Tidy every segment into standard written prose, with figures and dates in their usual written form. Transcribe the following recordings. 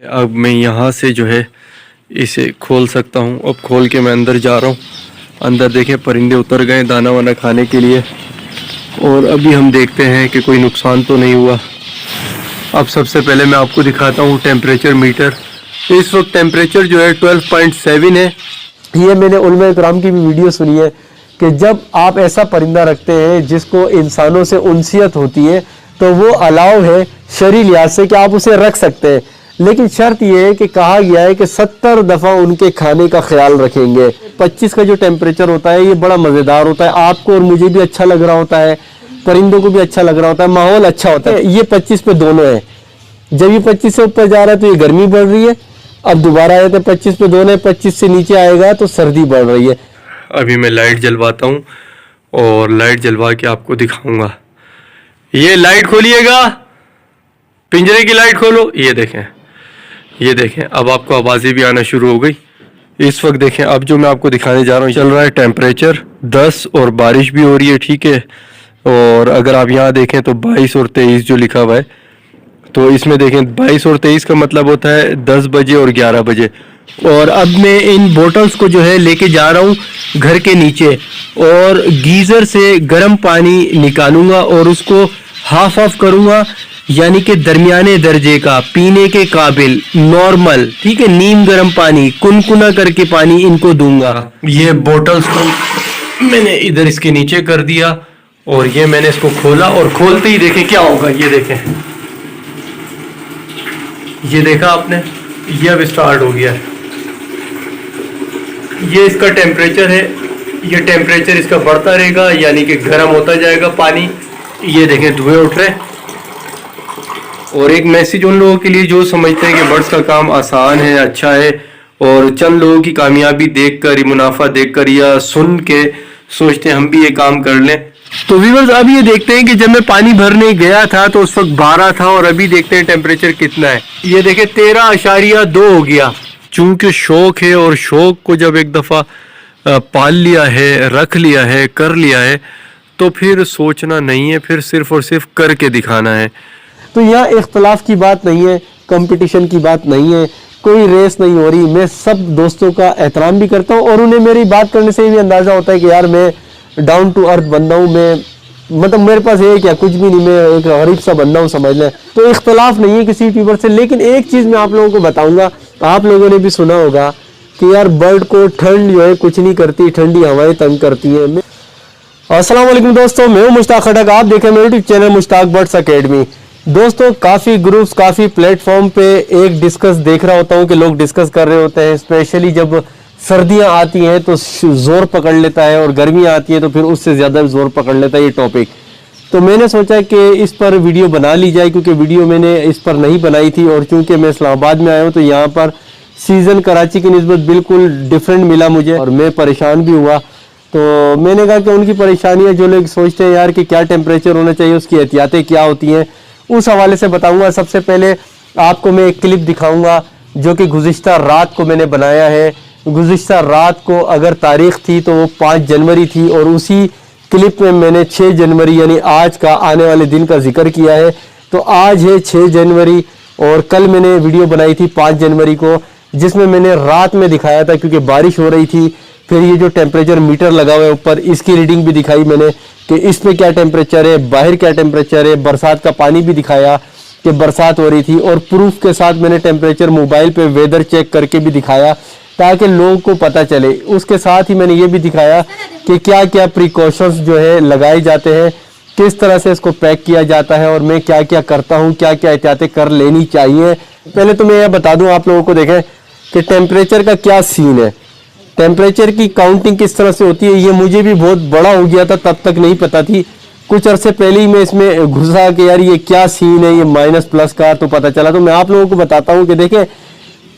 अब मैं यहाँ से जो है इसे खोल सकता हूँ। अब खोल के मैं अंदर जा रहा हूँ। अंदर देखें परिंदे उतर गए दाना वाना खाने के लिए। और अभी हम देखते हैं कि कोई नुकसान तो नहीं हुआ। अब सबसे पहले मैं आपको दिखाता हूँ टेम्परेचर मीटर। इस वक्त टेम्परेचर जो है 12.7 है। ये मैंने उलमा इकराम की भी वीडियो सुनी है कि जब आप ऐसा परिंदा रखते हैं जिसको इंसानों से उनसियत होती है तो वो अलाउ है शरई लिहाज से कि आप उसे रख सकते हैं, लेकिन शर्त यह है कि कहा गया है कि 70 दफ़ा उनके खाने का ख्याल रखेंगे। 25 का जो टेम्परेचर होता है ये बड़ा मज़ेदार होता है, आपको और मुझे भी अच्छा लग रहा होता है, परिंदों को भी अच्छा लग रहा होता है, माहौल अच्छा होता है। ये 25 पे दोनों है। जब ये 25 से ऊपर जा रहा है तो ये गर्मी बढ़ रही है, अब दोबारा आए तो 25 पे दोनों है, 25 से नीचे आएगा तो सर्दी बढ़ रही है। अभी मैं लाइट जलवाता हूँ और लाइट जलवा के आपको दिखाऊंगा। ये लाइट खोलिएगा, पिंजरे की लाइट खोलो। ये देखें अब आपको आवाज़ें भी आना शुरू हो गई। इस वक्त देखें अब जो मैं आपको दिखाने जा रहा हूँ चल रहा है टेम्परेचर 10 और बारिश भी हो रही है, ठीक है। और अगर आप यहाँ देखें तो 22 और 23 जो लिखा हुआ है, तो इसमें देखें 22 और 23 का मतलब होता है 10 बजे और 11 बजे। और अब मैं इन बोटल्स को जो है लेके जा रहा हूँ घर के नीचे और गीज़र से गर्म पानी निकालूंगा और उसको हाफ ऑफ करूँगा, यानी कि दरमियाने दर्जे का, पीने के काबिल, नॉर्मल, ठीक है। नीम गर्म पानी, कुनकुना करके पानी इनको दूंगा। ये बोटल्स को मैंने इधर इसके नीचे कर दिया और ये मैंने इसको खोला और खोलते ही देखें क्या होगा। ये देखें, ये देखा आपने, ये अब स्टार्ट हो गया है। ये इसका टेम्परेचर है, ये टेम्परेचर इसका बढ़ता रहेगा, यानी कि गर्म होता जाएगा पानी। ये देखें धुएं उठ रहे हैं। और एक मैसेज उन लोगों के लिए जो समझते हैं कि बर्ड्स का काम आसान है, अच्छा है, और चंद लोगों की कामयाबी देखकर, मुनाफा देखकर या सुन के सोचते हैं हम भी ये काम कर लें। तो व्यूअर्स अब ये देखते हैं कि जब मैं पानी भरने गया था तो उस वक्त 12 था और अभी देखते हैं टेम्परेचर कितना है। ये देखें 13.2 हो गया। चूंकि शौक है और शौक को जब एक दफ़ा पाल लिया है, रख लिया है, कर लिया है, तो फिर सोचना नहीं है, फिर सिर्फ और सिर्फ करके दिखाना है। तो यहाँ इख्तलाफ की बात नहीं है, कंपटीशन की बात नहीं है, कोई रेस नहीं हो रही। मैं सब दोस्तों का एहतराम भी करता हूँ और उन्हें मेरी बात करने से भी अंदाज़ा होता है कि यार मैं डाउन टू अर्थ बंदा हूँ, मैं मतलब मेरे पास है क्या, कुछ भी नहीं, मैं एक गरीब सा बंदा हूँ, समझ लें। तो इख्तलाफ नहीं है किसी यूट्यूबर से। लेकिन एक चीज़ मैं आप लोगों को बताऊँगा, आप लोगों ने भी सुना होगा कि यार बर्ड को ठंड जो है कुछ नहीं करती, ठंडी हवाएं तंग करती हैं। अस्सलाम वालेकुम दोस्तों, मैं हूं मुश्ताक खटक, आप देखें मेरे YouTube channel Mushtaq birds academy. दोस्तों काफ़ी ग्रुप्स, काफ़ी प्लेटफॉर्म पे एक डिस्कस देख रहा होता हूं कि लोग डिस्कस कर रहे होते हैं, स्पेशली जब सर्दियां आती हैं तो जोर पकड़ लेता है और गर्मियां आती हैं तो फिर उससे ज़्यादा जोर पकड़ लेता है ये टॉपिक। तो मैंने सोचा कि इस पर वीडियो बना ली जाए, क्योंकि वीडियो मैंने इस पर नहीं बनाई थी और चूँकि मैं इस्लामाबाद में आया हूँ तो यहाँ पर सीज़न कराची की निस्बत बिल्कुल डिफरेंट मिला मुझे और मैं परेशान भी हुआ। तो मैंने कहा कि उनकी परेशानियां, जो लोग सोचते हैं यार कि क्या टेम्परेचर होना चाहिए, उसकी एहतियातें क्या होती हैं, उस हवाले से बताऊंगा। सबसे पहले आपको मैं एक क्लिप दिखाऊंगा जो कि गुज़िश्ता रात को मैंने बनाया है। गुज़िश्ता रात को अगर तारीख़ थी तो वो 5 जनवरी थी और उसी क्लिप में मैंने 6 जनवरी यानी आज का, आने वाले दिन का जिक्र किया है। तो आज है 6 जनवरी और कल मैंने वीडियो बनाई थी 5 जनवरी को, जिसमें मैंने रात में दिखाया था क्योंकि बारिश हो रही थी। फिर ये जो टेम्परेचर मीटर लगा हुआ है ऊपर, इसकी रीडिंग भी दिखाई मैंने कि इसमें क्या टेम्परेचर है, बाहर क्या टेम्परेचर है। बरसात का पानी भी दिखाया कि बरसात हो रही थी और प्रूफ के साथ मैंने टेम्परेचर मोबाइल पे वेदर चेक करके भी दिखाया ताकि लोगों को पता चले। उसके साथ ही मैंने ये भी दिखाया कि क्या क्या प्रिकॉशंस जो है लगाए जाते हैं, किस तरह से इसको पैक किया जाता है और मैं क्या क्या करता हूँ, क्या क्या एहतियातें कर लेनी चाहिए। पहले तो मैं यह बता दूँ आप लोगों को, देखें कि टेम्परेचर का क्या सीन है, टेम्परेचर की काउंटिंग किस तरह से होती है। ये मुझे भी बहुत बड़ा हो गया था, तब तक नहीं पता थी। कुछ अरसे पहले ही मैं इसमें घुसा कि यार ये क्या सीन है, ये माइनस प्लस का, तो पता चला। तो मैं आप लोगों को बताता हूँ कि देखें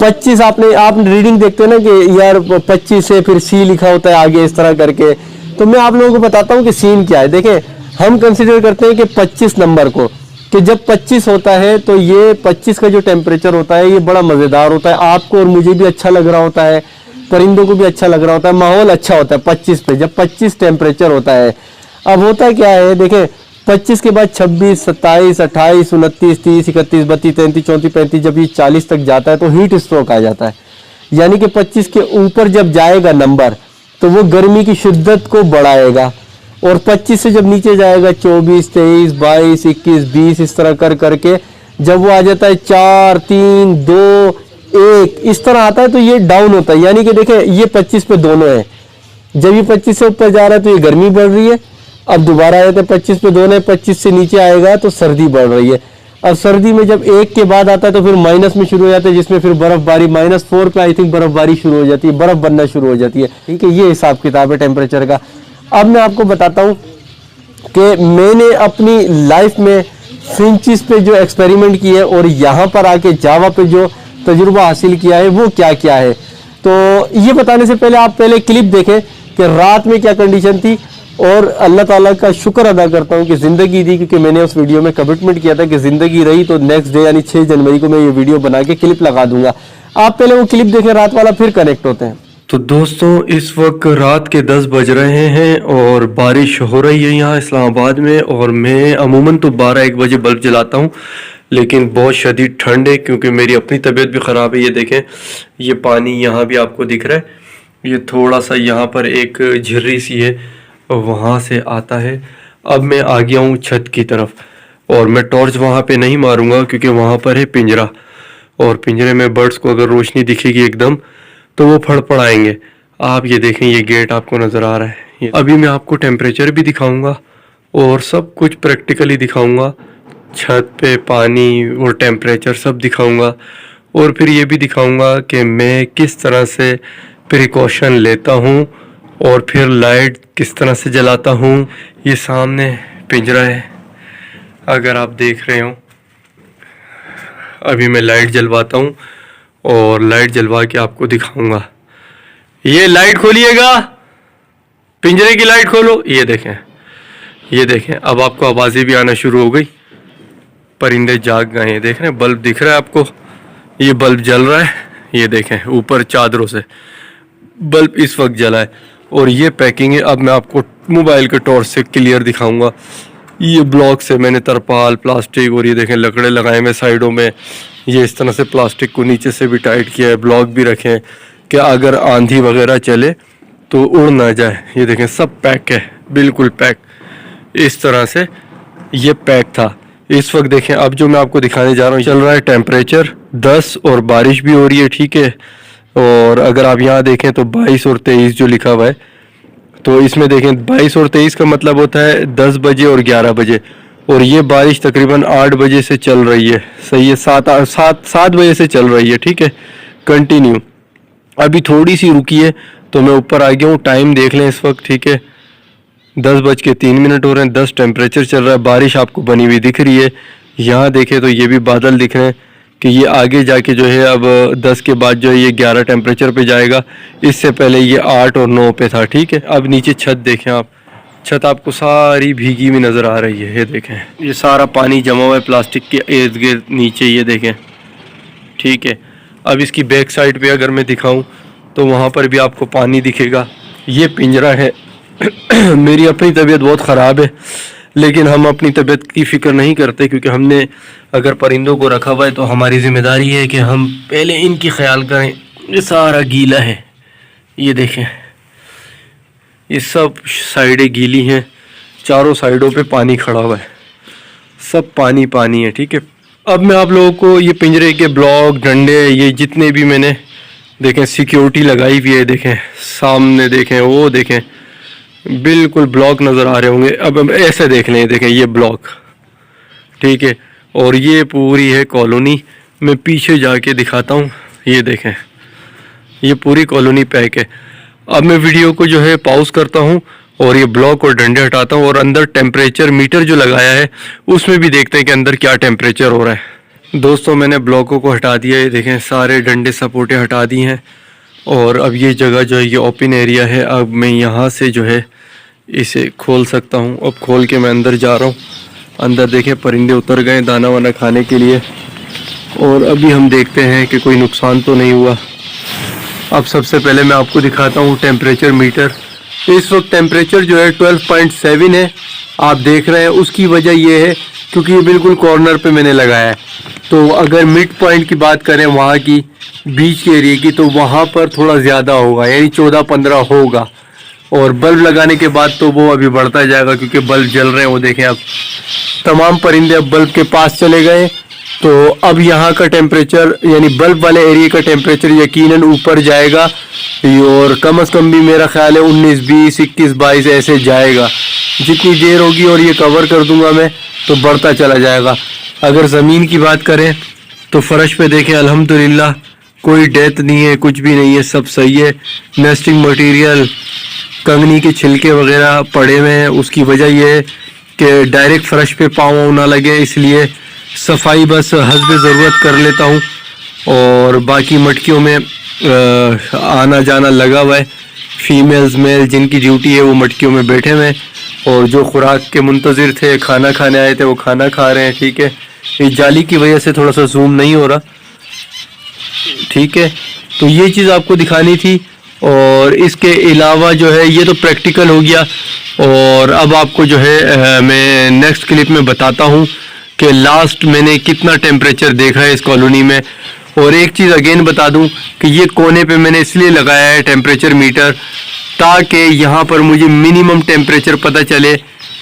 25 आप रीडिंग देखते हो ना कि यार 25 से फिर सी लिखा होता है आगे इस तरह करके। तो मैं आप लोगों को बताता हूँ कि सीन क्या है। देखें हम कंसिडर करते हैं कि 25 नंबर को, कि जब 25 होता है तो ये 25 का जो टेम्परेचर होता है ये बड़ा मज़ेदार होता है, आपको और मुझे भी अच्छा लग रहा होता है, परिंदों को भी अच्छा लग रहा होता है, माहौल अच्छा होता है 25 पे, जब 25 टेम्परेचर होता है। अब होता क्या है, देखें 25 के बाद 26, 27, 28, 29, 30, 31, 32, 33, 34, 35, जब ये 40 तक जाता है तो हीट स्ट्रोक आ जाता है। यानी कि 25 के ऊपर जब जाएगा नंबर तो वो गर्मी की शिद्दत को बढ़ाएगा, और 25 से जब नीचे जाएगा 24, 23, 22, 21, 20 इस तरह कर करके जब वो आ जाता है 4, 3, 2, 1 इस तरह आता है तो ये डाउन होता है। यानी कि देखें ये 25 पे दोनों है, जब ये 25 से ऊपर जा रहा है तो ये गर्मी बढ़ रही है, अब दोबारा आया तो 25 पे दोनों है, 25 से नीचे आएगा तो सर्दी बढ़ रही है। और सर्दी में जब 1 के बाद आता है तो फिर माइनस में शुरू हो जाता है, जिसमें फिर बर्फबारी -4 पे आई थिंक बर्फबारी शुरू हो जाती है, बर्फ बनना शुरू हो जाती है। ठीक है, ये हिसाब किताब है टेम्परेचर का। अब मैं आपको बताता हूँ कि मैंने अपनी लाइफ में फिंचिस पे जो एक्सपेरिमेंट किया है और यहाँ पर आके जावा पे जो तजुर्बा हासिल किया है वो क्या क्या है। तो ये बताने से पहले आप पहले क्लिप देखें कि रात में क्या कंडीशन थी, और अल्लाह ताला का शुक्र अदा करता हूँ कि ज़िंदगी दी, क्योंकि मैंने उस वीडियो में कमिटमेंट किया था कि ज़िंदगी रही तो नेक्स्ट डे यानी 6 जनवरी को मैं ये वीडियो बना के क्लिप लगा दूंगा। आप पहले वो क्लिप देखें रात वाला, फिर कनेक्ट होते हैं। तो दोस्तों इस वक्त रात के 10 बज रहे हैं और बारिश हो रही है यहाँ इस्लामाबाद में, और मैं अमूमन तो 12-1 बजे बल्ब जलाता हूँ, लेकिन बहुत शदीद ठंड है क्योंकि मेरी अपनी तबीयत भी ख़राब है। ये देखें, ये पानी यहाँ भी आपको दिख रहा है, ये थोड़ा सा यहाँ पर एक झिर्री सी है वहाँ से आता है। अब मैं आ गया हूँ छत की तरफ, और मैं टॉर्च वहाँ पे नहीं मारूंगा क्योंकि वहाँ पर है पिंजरा, और पिंजरे में बर्ड्स को अगर रोशनी दिखेगी एकदम तो वो फड़फड़ाएंगे। आप ये देखें, ये गेट आपको नज़र आ रहा है। अभी मैं आपको टेम्परेचर भी दिखाऊंगा और सब कुछ प्रैक्टिकली दिखाऊंगा, छत पे पानी और टेम्परेचर सब दिखाऊंगा, और फिर ये भी दिखाऊंगा कि मैं किस तरह से प्रिकॉशन लेता हूँ और फिर लाइट किस तरह से जलाता हूँ। ये सामने पिंजरा है अगर आप देख रहे हो। अभी मैं लाइट जलवाता हूँ और लाइट जलवा के आपको दिखाऊंगा। ये लाइट खोलिएगा, पिंजरे की लाइट खोलो। ये देखें, ये देखें, अब आपको आवाज़ें भी आना शुरू हो गई, परिंदे जाग गए हैं। देख रहे हैं, बल्ब दिख रहा है आपको, ये बल्ब जल रहा है। ये देखें ऊपर चादरों से बल्ब इस वक्त जला है, और ये पैकिंग है। अब मैं आपको मोबाइल के टॉर्च से क्लियर दिखाऊंगा। ये ब्लॉक से मैंने तरपाल, प्लास्टिक और ये देखें लकड़े लगाए हुए साइडों में। ये इस तरह से प्लास्टिक को नीचे से भी टाइट किया है, ब्लॉक भी रखे हैं कि अगर आंधी वगैरह चले तो उड़ ना जाए। ये देखें सब पैक है, बिल्कुल पैक। इस तरह से ये पैक था। इस वक्त देखें, अब जो मैं आपको दिखाने जा रहा हूँ, चल रहा है टेम्परेचर 10 और बारिश भी हो रही है। ठीक है, और अगर आप यहाँ देखें तो 22 और 23 जो लिखा हुआ है, तो इसमें देखें 22 और 23 का मतलब होता है 10 बजे और 11 बजे, और ये बारिश तकरीबन 8 बजे से चल रही है। सही है, 7 बजे से चल रही है। ठीक है, कंटिन्यू। अभी थोड़ी सी रुकी है तो मैं ऊपर आ गया हूँ। टाइम देख लें इस वक्त, ठीक है, 10:03 हो रहे हैं, 10 टेम्परेचर चल रहा है। बारिश आपको बनी हुई दिख रही है। यहाँ देखें तो ये भी बादल दिख रहे हैं कि ये आगे जाके जो है अब 10 के बाद जो है ये 11 टेम्परेचर पे जाएगा। इससे पहले ये 8 और 9 पे था। ठीक है, अब नीचे छत देखें आप, छत आपको सारी भीगी हुई नज़र आ रही है। ये देखें, ये सारा पानी जमा हुआ है प्लास्टिक के इर्द गिर्द नीचे। ये देखें, ठीक है। अब इसकी बैक साइड पे अगर मैं दिखाऊं तो वहाँ पर भी आपको पानी दिखेगा। ये पिंजरा है। मेरी अपनी तबीयत बहुत ख़राब है, लेकिन हम अपनी तबीयत की फ़िक्र नहीं करते, क्योंकि हमने अगर परिंदों को रखा हुआ है तो हमारी ज़िम्मेदारी है कि हम पहले इनकी ख्याल करें। ये सारा गीला है, ये देखें, ये सब साइडें गीली हैं, चारों साइडों पे पानी खड़ा हुआ है, सब पानी पानी है। ठीक है, अब मैं आप लोगों को ये पिंजरे के ब्लॉक, डंडे, ये जितने भी मैंने देखें सिक्योरिटी लगाई हुई है, देखें सामने, देखें वो, देखें बिल्कुल ब्लॉक नज़र आ रहे होंगे। अब ऐसे देख लें, देखें ये ब्लॉक, ठीक है, और ये पूरी है कॉलोनी। मैं पीछे जाके दिखाता हूँ, ये देखें, ये पूरी कॉलोनी पैक है। अब मैं वीडियो को जो है पॉज करता हूँ और ये ब्लॉक और डंडे हटाता हूँ, और अंदर टेम्परेचर मीटर जो लगाया है उसमें भी देखते हैं कि अंदर क्या टेम्परेचर हो रहा है। दोस्तों, मैंने ब्लॉकों को हटा दिया है, देखें सारे डंडे सपोर्टें हटा दी हैं, और अब ये जगह जो है ये ओपन एरिया है। अब मैं यहाँ से जो है इसे खोल सकता हूँ। अब खोल के मैं अंदर जा रहा हूँ। अंदर देखें परिंदे उतर गए दाना वाना खाने के लिए, और अभी हम देखते हैं कि कोई नुकसान तो नहीं हुआ। अब सबसे पहले मैं आपको दिखाता हूँ टेम्परेचर मीटर। इस वक्त टेम्परेचर जो है 12.7 है, आप देख रहे हैं, उसकी वजह ये है क्योंकि ये बिल्कुल कॉर्नर पे मैंने लगाया है। तो अगर मिड पॉइंट की बात करें वहाँ की, बीच के एरिया की, तो वहाँ पर थोड़ा ज़्यादा होगा, यानी 14-15 होगा। और बल्ब लगाने के बाद तो वो अभी बढ़ता जाएगा क्योंकि बल्ब जल रहे हैं। वो देखें, अब तमाम परिंदे अब बल्ब के पास चले गए। तो अब यहाँ का टेम्परेचर, यानी बल्ब वाले एरिया का टेम्परेचर यकीनन ऊपर जाएगा, और कम से कम भी मेरा ख्याल है 19, 20, 21, 22 ऐसे जाएगा। जितनी देर होगी और ये कवर कर दूंगा मैं, तो बढ़ता चला जाएगा। अगर ज़मीन की बात करें तो फर्श पे देखें, अल्हम्दुलिल्लाह कोई डेथ नहीं है, कुछ भी नहीं है, सब सही है। नेस्टिंग मटेरियल, कंगनी के छिलके वगैरह पड़े हुए हैं। उसकी वजह यह है कि डायरेक्ट फर्श पे पाँव ना लगे, इसलिए सफाई बस हस्ब ज़रूरत कर लेता हूँ। और बाकी मटकियों में आना जाना लगा हुआ है। फीमेल्स मेल जिनकी ड्यूटी है वो मटकियों में बैठे हुए हैं, और जो खुराक के मुंतज़िर थे, खाना खाने आए थे, वो खाना खा रहे हैं। ठीक है, इस जाली की वजह से थोड़ा सा जूम नहीं हो रहा। ठीक है, तो ये चीज़ आपको दिखानी थी। और इसके अलावा जो है, ये तो प्रैक्टिकल हो गया। और अब आपको जो है मैं नेक्स्ट क्लिप में बताता हूँ कि लास्ट मैंने कितना टेम्परेचर देखा है इस कॉलोनी में। और एक चीज़ अगेन बता दूं कि ये कोने पे मैंने इसलिए लगाया है टेम्परेचर मीटर, ताकि यहाँ पर मुझे मिनिमम टेम्परेचर पता चले।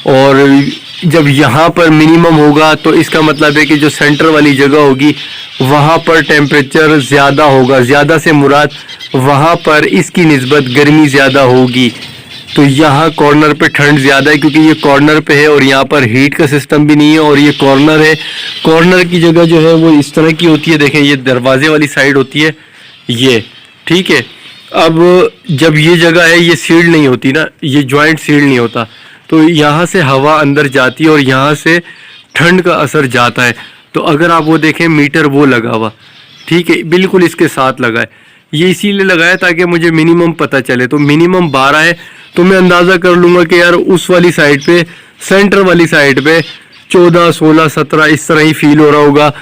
और जब यहाँ पर मिनिमम होगा तो इसका मतलब है कि जो सेंटर वाली जगह होगी वहाँ पर टेम्परेचर ज़्यादा होगा। ज़्यादा से मुराद वहाँ पर इसकी निस्बत गर्मी ज़्यादा होगी। तो यहाँ कॉर्नर पे ठंड ज़्यादा है क्योंकि ये कॉर्नर पे है और यहाँ पर हीट का सिस्टम भी नहीं है, और ये कॉर्नर है। कॉर्नर की जगह जो है वो इस तरह की होती है, देखें ये दरवाजे वाली साइड होती है ये। ठीक है, अब जब ये जगह है ये सील्ड नहीं होती ना, ये जॉइंट सील्ड नहीं होता, तो यहाँ से हवा अंदर जाती है और यहाँ से ठंड का असर जाता है। तो अगर आप वो देखें मीटर वो लगा हुआ, ठीक है, बिल्कुल इसके साथ लगा है। ये इसीलिए लगाया ताकि मुझे मिनिमम पता चले। तो मिनिमम 12 है, तो मैं अंदाज़ा कर लूँगा कि यार उस वाली साइड पे, सेंटर वाली साइड पे 14, 16, 17 इस तरह ही फील हो रहा होगा।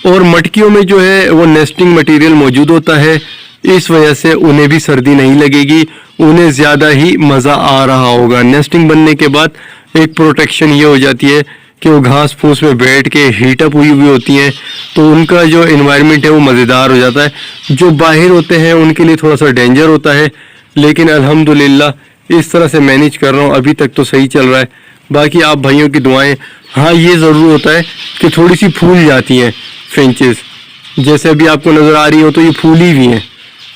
और मटकियों में जो है वो नेस्टिंग मटेरियल मौजूद होता है, इस वजह से उन्हें भी सर्दी नहीं लगेगी, उन्हें ज़्यादा ही मज़ा आ रहा होगा। नेस्टिंग बनने के बाद एक प्रोटेक्शन ये हो जाती है कि वो घास फूस में बैठ के हीटअप हुई होती हैं, तो उनका जो इन्वायरमेंट है वो मज़ेदार हो जाता है। जो बाहर होते हैं उनके लिए थोड़ा सा डेंजर होता है, लेकिन अल्हम्दुलिल्लाह इस तरह से मैनेज कर रहा हूँ, अभी तक तो सही चल रहा है। बाकी आप भाइयों की दुआएं। हाँ, ये ज़रूर होता है कि थोड़ी सी फूल जाती हैं फिंचेस, जैसे अभी आपको नज़र आ रही हो तो ये फूली भी हैं।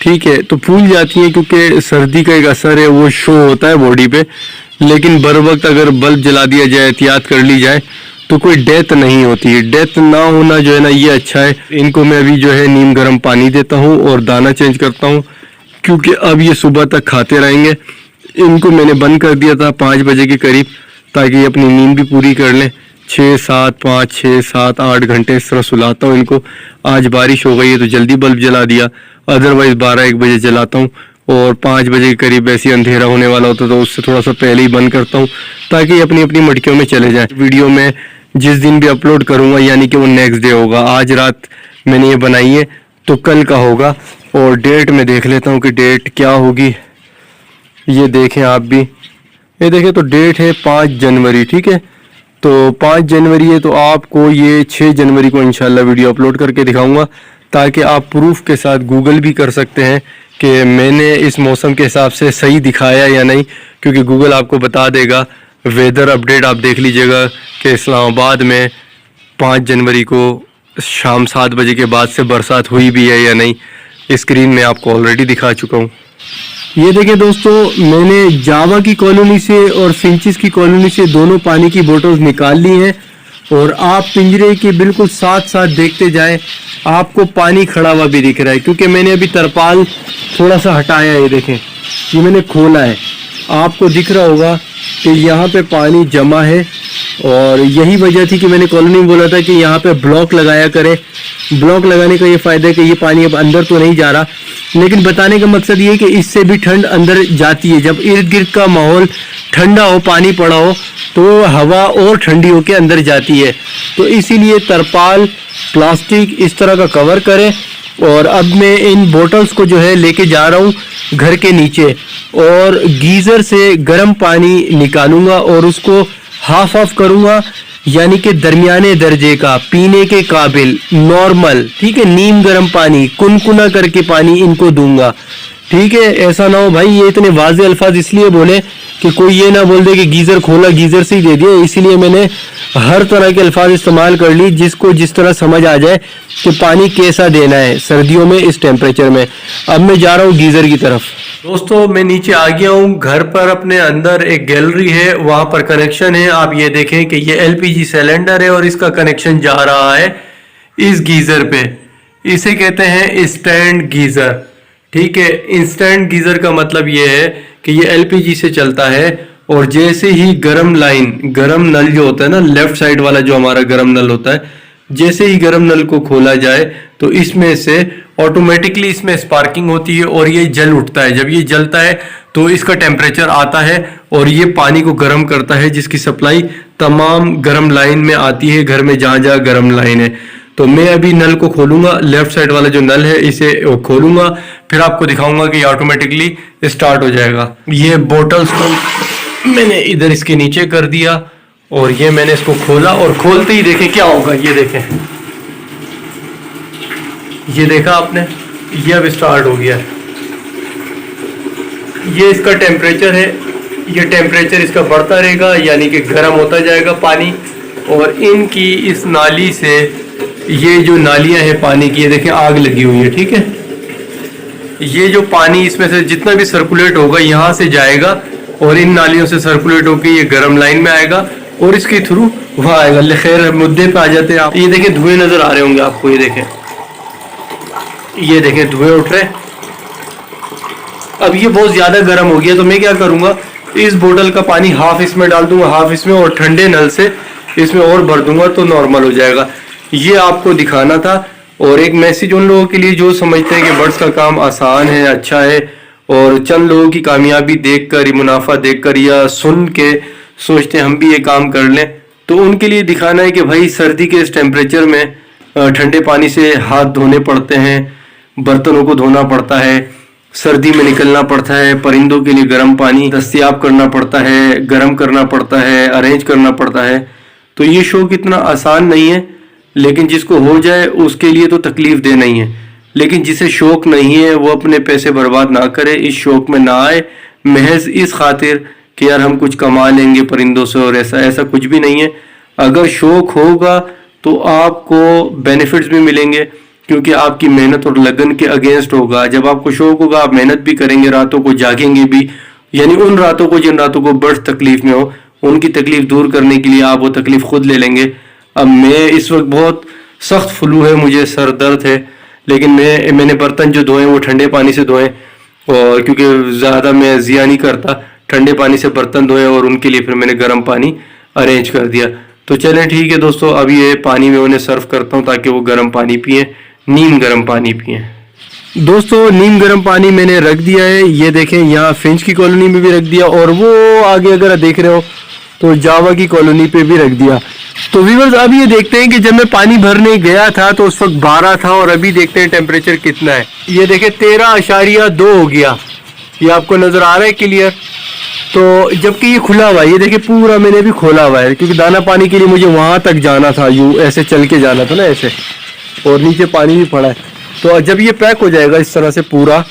ठीक है, तो फूल जाती हैं क्योंकि सर्दी का एक असर है, वो शो होता है बॉडी पे। लेकिन बर वक्त अगर बल्ब जला दिया जाए, एहतियात कर ली जाए, तो कोई डेथ नहीं होती है। डेथ ना होना जो है ना, ये अच्छा है। इनको मैं अभी जो है नीम गर्म पानी देता हूँ और दाना चेंज करता हूँ, क्योंकि अब ये सुबह तक खाते रहेंगे। इनको मैंने बंद कर दिया था 5 बजे के करीब, ताकि ये अपनी नींद भी पूरी कर लें। 6, 7, 5, 6, 7, 8 घंटे इस तरह सुलाता हूँ इनको। आज बारिश हो गई है तो जल्दी बल्ब जला दिया, अदरवाइज 12-1 बजे जलाता हूँ। और 5 बजे के करीब ऐसे ही अंधेरा होने वाला होता तो उससे थोड़ा सा पहले ही बंद करता हूँ, ताकि अपनी अपनी मटकियों में चले जाएं। वीडियो में जिस दिन भी अपलोड करूँगा, यानी कि वो नेक्स्ट डे होगा। आज रात मैंने ये बनाई है तो कल का होगा। और डेट में देख लेता हूँ कि डेट क्या होगी। ये देखें आप भी, ये देखें तो डेट है 5 जनवरी। ठीक है, तो 5 जनवरी है, तो आपको ये 6 जनवरी को इंशाल्लाह वीडियो अपलोड करके दिखाऊंगा, ताकि आप प्रूफ के साथ गूगल भी कर सकते हैं कि मैंने इस मौसम के हिसाब से सही दिखाया या नहीं। क्योंकि गूगल आपको बता देगा। वेदर अपडेट आप देख लीजिएगा कि इस्लामाबाद में 5 जनवरी को शाम 7 बजे के बाद से बरसात हुई भी है या नहीं। स्क्रीन में आपको ऑलरेडी दिखा चुका हूँ। ये देखिए दोस्तों, मैंने जावा की कॉलोनी से और फिंचिस की कॉलोनी से दोनों पानी की बोतल्स निकाल ली हैं। और आप पिंजरे के बिल्कुल साथ साथ देखते जाएं, आपको पानी खड़ा हुआ भी दिख रहा है, क्योंकि मैंने अभी तरपाल थोड़ा सा हटाया है। ये देखें, ये मैंने खोला है, आपको दिख रहा होगा कि यहाँ पे पानी जमा है। और यही वजह थी कि मैंने कॉलोनी में बोला था कि यहाँ पे ब्लॉक लगाया करें। ब्लॉक लगाने का ये फ़ायदा है कि ये पानी अब अंदर तो नहीं जा रहा, लेकिन बताने का मकसद ये है कि इससे भी ठंड अंदर जाती है। जब इर्द गिर्द का माहौल ठंडा हो, पानी पड़ा हो, तो हवा और ठंडी होकर अंदर जाती है। तो इसीलिए तरपाल, प्लास्टिक इस तरह का कवर करें। और अब मैं इन बोतल्स को जो है लेके जा रहा हूँ घर के नीचे, और गीज़र से गर्म पानी निकालूंगा और उसको हाफ ऑफ करूंगा, यानी कि दरमियाने दर्जे का, पीने के काबिल, नॉर्मल, ठीक है। नीम गर्म पानी, कुनकुना करके पानी इनको दूंगा, ठीक है। ऐसा ना हो भाई, ये इतने वाज़े अल्फाज इसलिए बोले कि कोई ये ना बोल दे कि गीज़र खोला गीज़र से ही दे दिया, इसीलिए मैंने हर तरह के अल्फाज इस्तेमाल कर ली जिसको जिस तरह समझ आ जाए कि पानी कैसा देना है सर्दियों में इस टेम्परेचर में। अब मैं जा रहा हूँ गीज़र की तरफ। दोस्तों मैं नीचे आ गया हूँ, घर पर अपने अंदर एक गैलरी है, वहाँ पर कनेक्शन है। आप ये देखें कि ये एलपीजी सिलेंडर है और इसका कनेक्शन जा रहा है इस गीज़र पे। इसे कहते हैं इंस्टेंट गीज़र, ठीक है। इंस्टेंट गीज़र का मतलब ये है कि ये एलपीजी से चलता है और जैसे ही गरम लाइन, गरम नल जो होता है ना, लेफ्ट साइड वाला जो हमारा गरम नल होता है, जैसे ही गरम नल को खोला जाए तो इसमें से ऑटोमेटिकली इसमें स्पार्किंग होती है और ये जल उठता है। जब ये जलता है तो इसका टेम्परेचर आता है और ये पानी को गर्म करता है, जिसकी सप्लाई तमाम गर्म लाइन में आती है, घर में जहाँ जहाँ गर्म लाइन है। तो मैं अभी नल को खोलूंगा, लेफ्ट साइड वाला जो नल है इसे खोलूंगा, फिर आपको दिखाऊंगा कि ऑटोमेटिकली स्टार्ट हो जाएगा। ये बोटल्स को मैंने इधर इसके नीचे कर दिया और ये मैंने इसको खोला और खोलते ही देखें क्या होगा। ये देखें, ये देखा आपने, ये अब स्टार्ट हो गया। ये इसका टेम्परेचर है, ये टेम्परेचर इसका बढ़ता रहेगा, यानी कि गर्म होता जाएगा पानी। और इनकी इस नाली से, ये जो नालियां हैं पानी की, ये देखें आग लगी हुई है, ठीक है। ये जो पानी इसमें से जितना भी सर्कुलेट होगा यहाँ से जाएगा और इन नालियों से सर्कुलेट होकर ये गर्म लाइन में आएगा और इसके थ्रू वहाँ आएगा। खैर मुद्दे पे आ जाते हैं आप। ये देखें धुएं नजर आ रहे होंगे आपको, ये देखें धुएं उठ रहे। अब ये बहुत ज्यादा गर्म हो गया तो मैं क्या करूंगा, इस बोतल का पानी हाफ इसमें डाल दूंगा, हाफ इसमें, और ठंडे नल से इसमें और भर दूंगा तो नॉर्मल हो जाएगा। ये आपको दिखाना था और एक मैसेज उन लोगों के लिए जो समझते हैं कि बर्ड्स का काम आसान है, अच्छा है, और चंद लोगों की कामयाबी देखकर, मुनाफा देखकर या सुन के सोचते हैं हम भी ये काम कर लें, तो उनके लिए दिखाना है कि भाई सर्दी के इस टेम्परेचर में ठंडे पानी से हाथ धोने पड़ते हैं, बर्तनों को धोना पड़ता है, सर्दी में निकलना पड़ता है, परिंदों के लिए गर्म पानी दस्तयाब करना पड़ता है, गर्म करना पड़ता है, अरेंज करना पड़ता है। तो ये शौक इतना आसान नहीं है, लेकिन जिसको हो जाए उसके लिए तो तकलीफ दे नहीं है। लेकिन जिसे शौक नहीं है वो अपने पैसे बर्बाद ना करे, इस शौक में ना आए, महज इस खातिर कि यार हम कुछ कमा लेंगे परिंदों से, और ऐसा कुछ भी नहीं है। अगर शौक होगा तो आपको बेनिफिट्स भी मिलेंगे, क्योंकि आपकी मेहनत और लगन के अगेंस्ट होगा। जब आपको शौक होगा आप मेहनत भी करेंगे, रातों को जागेंगे भी, यानी उन रातों को जिन रातों को बर्ड्स तकलीफ में हो, उनकी तकलीफ दूर करने के लिए आप वो तकलीफ खुद ले लेंगे। अब मैं इस वक्त बहुत सख्त फ्लू है, मुझे सर दर्द है, लेकिन मैंने बर्तन जो धोए वो ठंडे पानी से धोए, और क्योंकि ज़्यादा मैं ज़िया नहीं करता, ठंडे पानी से बर्तन धोए और उनके लिए फिर मैंने गर्म पानी अरेंज कर दिया। तो चलें ठीक है दोस्तों, अब ये पानी में उन्हें सर्व करता हूँ ताकि वो गर्म पानी पिए, नीम गर्म पानी पिए। दोस्तों नीम गर्म पानी मैंने रख दिया है, ये देखें यहाँ फिंच की कॉलोनी में भी रख दिया, और वो आगे अगर देख रहे हो तो जावा की कॉलोनी पे भी रख दिया। तो व्यूअर्स अब ये देखते हैं कि जब मैं पानी भरने गया था तो उस वक्त 12 था और अभी देखते हैं टेम्परेचर कितना है। ये देखें 13.2 हो गया, ये आपको नजर आ रहा है क्लियर। तो जबकि ये खुला हुआ है, ये देखिए पूरा मैंने भी खोला हुआ है, क्योंकि दाना पानी के लिए मुझे वहां तक जाना था, यूं ऐसे चल के जाना था ना ऐसे, और नीचे पानी भी पड़ा है। तो जब ये पैक हो जाएगा इस तरह से पूरा,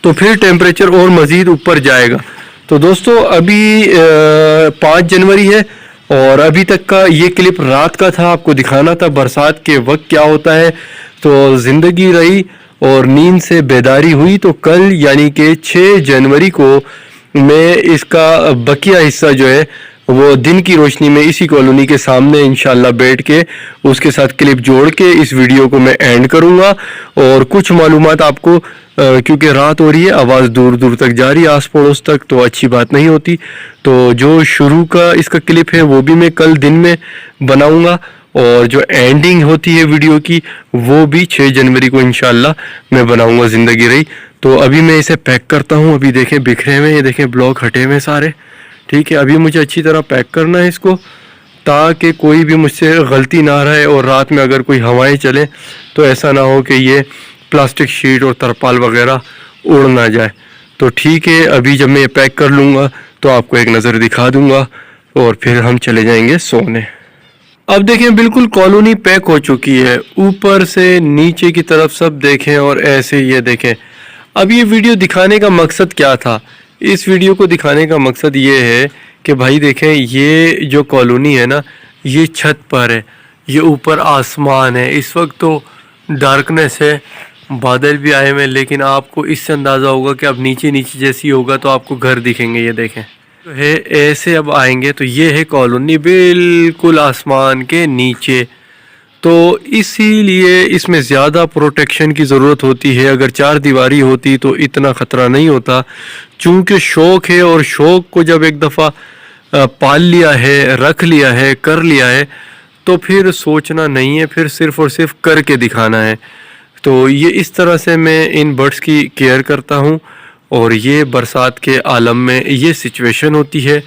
तो फिर टेम्परेचर और मजीद ऊपर जाएगा। तो दोस्तों अभी 5 जनवरी है और अभी तक का ये क्लिप रात का था, आपको दिखाना था बरसात के वक्त क्या होता है। तो ज़िंदगी रही और नींद से बेदारी हुई, तो कल यानी कि 6 जनवरी को मैं इसका बकिया हिस्सा जो है वो दिन की रोशनी में इसी कॉलोनी के सामने इंशाल्लाह बैठ के उसके साथ क्लिप जोड़ के इस वीडियो को मैं एंड करूंगा। और कुछ मालूमात आपको, क्योंकि रात हो रही है, आवाज़ दूर दूर तक जा रही है आस पड़ोस तक, तो अच्छी बात नहीं होती। तो जो शुरू का इसका क्लिप है वो भी मैं कल दिन में बनाऊंगा, और जो एंडिंग होती है वीडियो की वो भी 6 जनवरी को इंशाल्लाह मैं बनाऊंगा, ज़िंदगी रही। तो अभी मैं इसे पैक करता हूँ। अभी देखें बिखरे हुए, ये देखें ब्लॉक हटे हुए सारे, ठीक है। अभी मुझे अच्छी तरह पैक करना है इसको, ताकि कोई भी मुझसे गलती ना रहे, और रात में अगर कोई हवाएं चले तो ऐसा ना हो कि ये प्लास्टिक शीट और तरपाल वगैरह उड़ ना जाए। तो ठीक है, अभी जब मैं ये पैक कर लूँगा तो आपको एक नज़र दिखा दूँगा। और फिर हम चले जाएंगे सोने। अब देखें बिल्कुल कॉलोनी पैक हो चुकी है, ऊपर से नीचे की तरफ सब देखें और ऐसे ये देखें। अब ये वीडियो दिखाने का मकसद क्या था? इस वीडियो को दिखाने का मकसद ये है कि भाई देखें ये जो कॉलोनी है ना, ये छत पर है, ये ऊपर आसमान है। इस वक्त तो डार्कनेस है, बादल भी आए हुए हैं, लेकिन आपको इससे अंदाज़ा होगा कि अब नीचे नीचे जैसी होगा तो आपको घर दिखेंगे। ये देखें तो है ऐसे। अब आएंगे तो ये है कॉलोनी बिल्कुल आसमान के नीचे, तो इसीलिए इसमें ज़्यादा प्रोटेक्शन की ज़रूरत होती है। अगर चार दीवारी होती तो इतना ख़तरा नहीं होता। चूँकि शौक़ है, और शौक़ को जब एक दफ़ा पाल लिया है, रख लिया है, कर लिया है, तो फिर सोचना नहीं है, फिर सिर्फ़ और सिर्फ करके दिखाना है। तो ये इस तरह से मैं इन बर्ड्स की केयर करता हूँ, और ये बरसात के आलम में ये सिचुएशन होती है,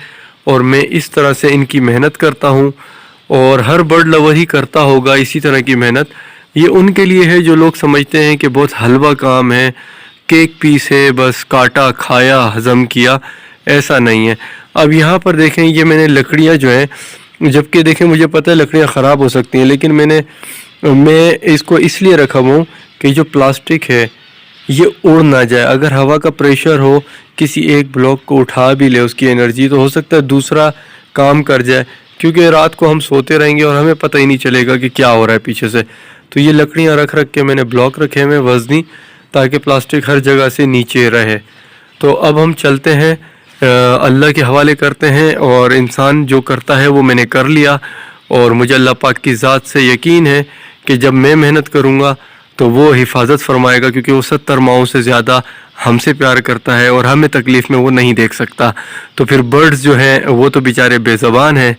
और मैं इस तरह से इनकी मेहनत करता हूँ। और हर बर्ड लवर ही करता होगा इसी तरह की मेहनत। ये उनके लिए है जो लोग समझते हैं कि बहुत हलवा काम है, केक पीस है, बस काटा, खाया, हज़म किया। ऐसा नहीं है। अब यहाँ पर देखें, ये मैंने लकड़ियाँ जो हैं, जबकि देखें मुझे पता है लकड़ियाँ ख़राब हो सकती हैं, लेकिन मैं इसको इसलिए रखा हूँ कि जो प्लास्टिक है ये उड़ ना जाए। अगर हवा का प्रेशर हो, किसी एक ब्लॉक को उठा भी ले उसकी एनर्जी, तो हो सकता है दूसरा काम कर जाए, क्योंकि रात को हम सोते रहेंगे और हमें पता ही नहीं चलेगा कि क्या हो रहा है पीछे से। तो ये लकड़ियाँ रख के मैंने ब्लॉक रखे हुए वज़नी, ताकि प्लास्टिक हर जगह से नीचे रहे। तो अब हम चलते हैं, अल्लाह के हवाले करते हैं, और इंसान जो करता है वो मैंने कर लिया। और मुझे अल्लाह पाक की ज़ात से यकीन है कि जब मैं मेहनत करूँगा तो वो हिफाजत फरमाएगा, क्योंकि वो 70 माओं से ज़्यादा हमसे प्यार करता है, और हमें तकलीफ़ में वो नहीं देख सकता। तो फिर बर्ड्स जो हैं वो तो बेचारे बेज़बान हैं,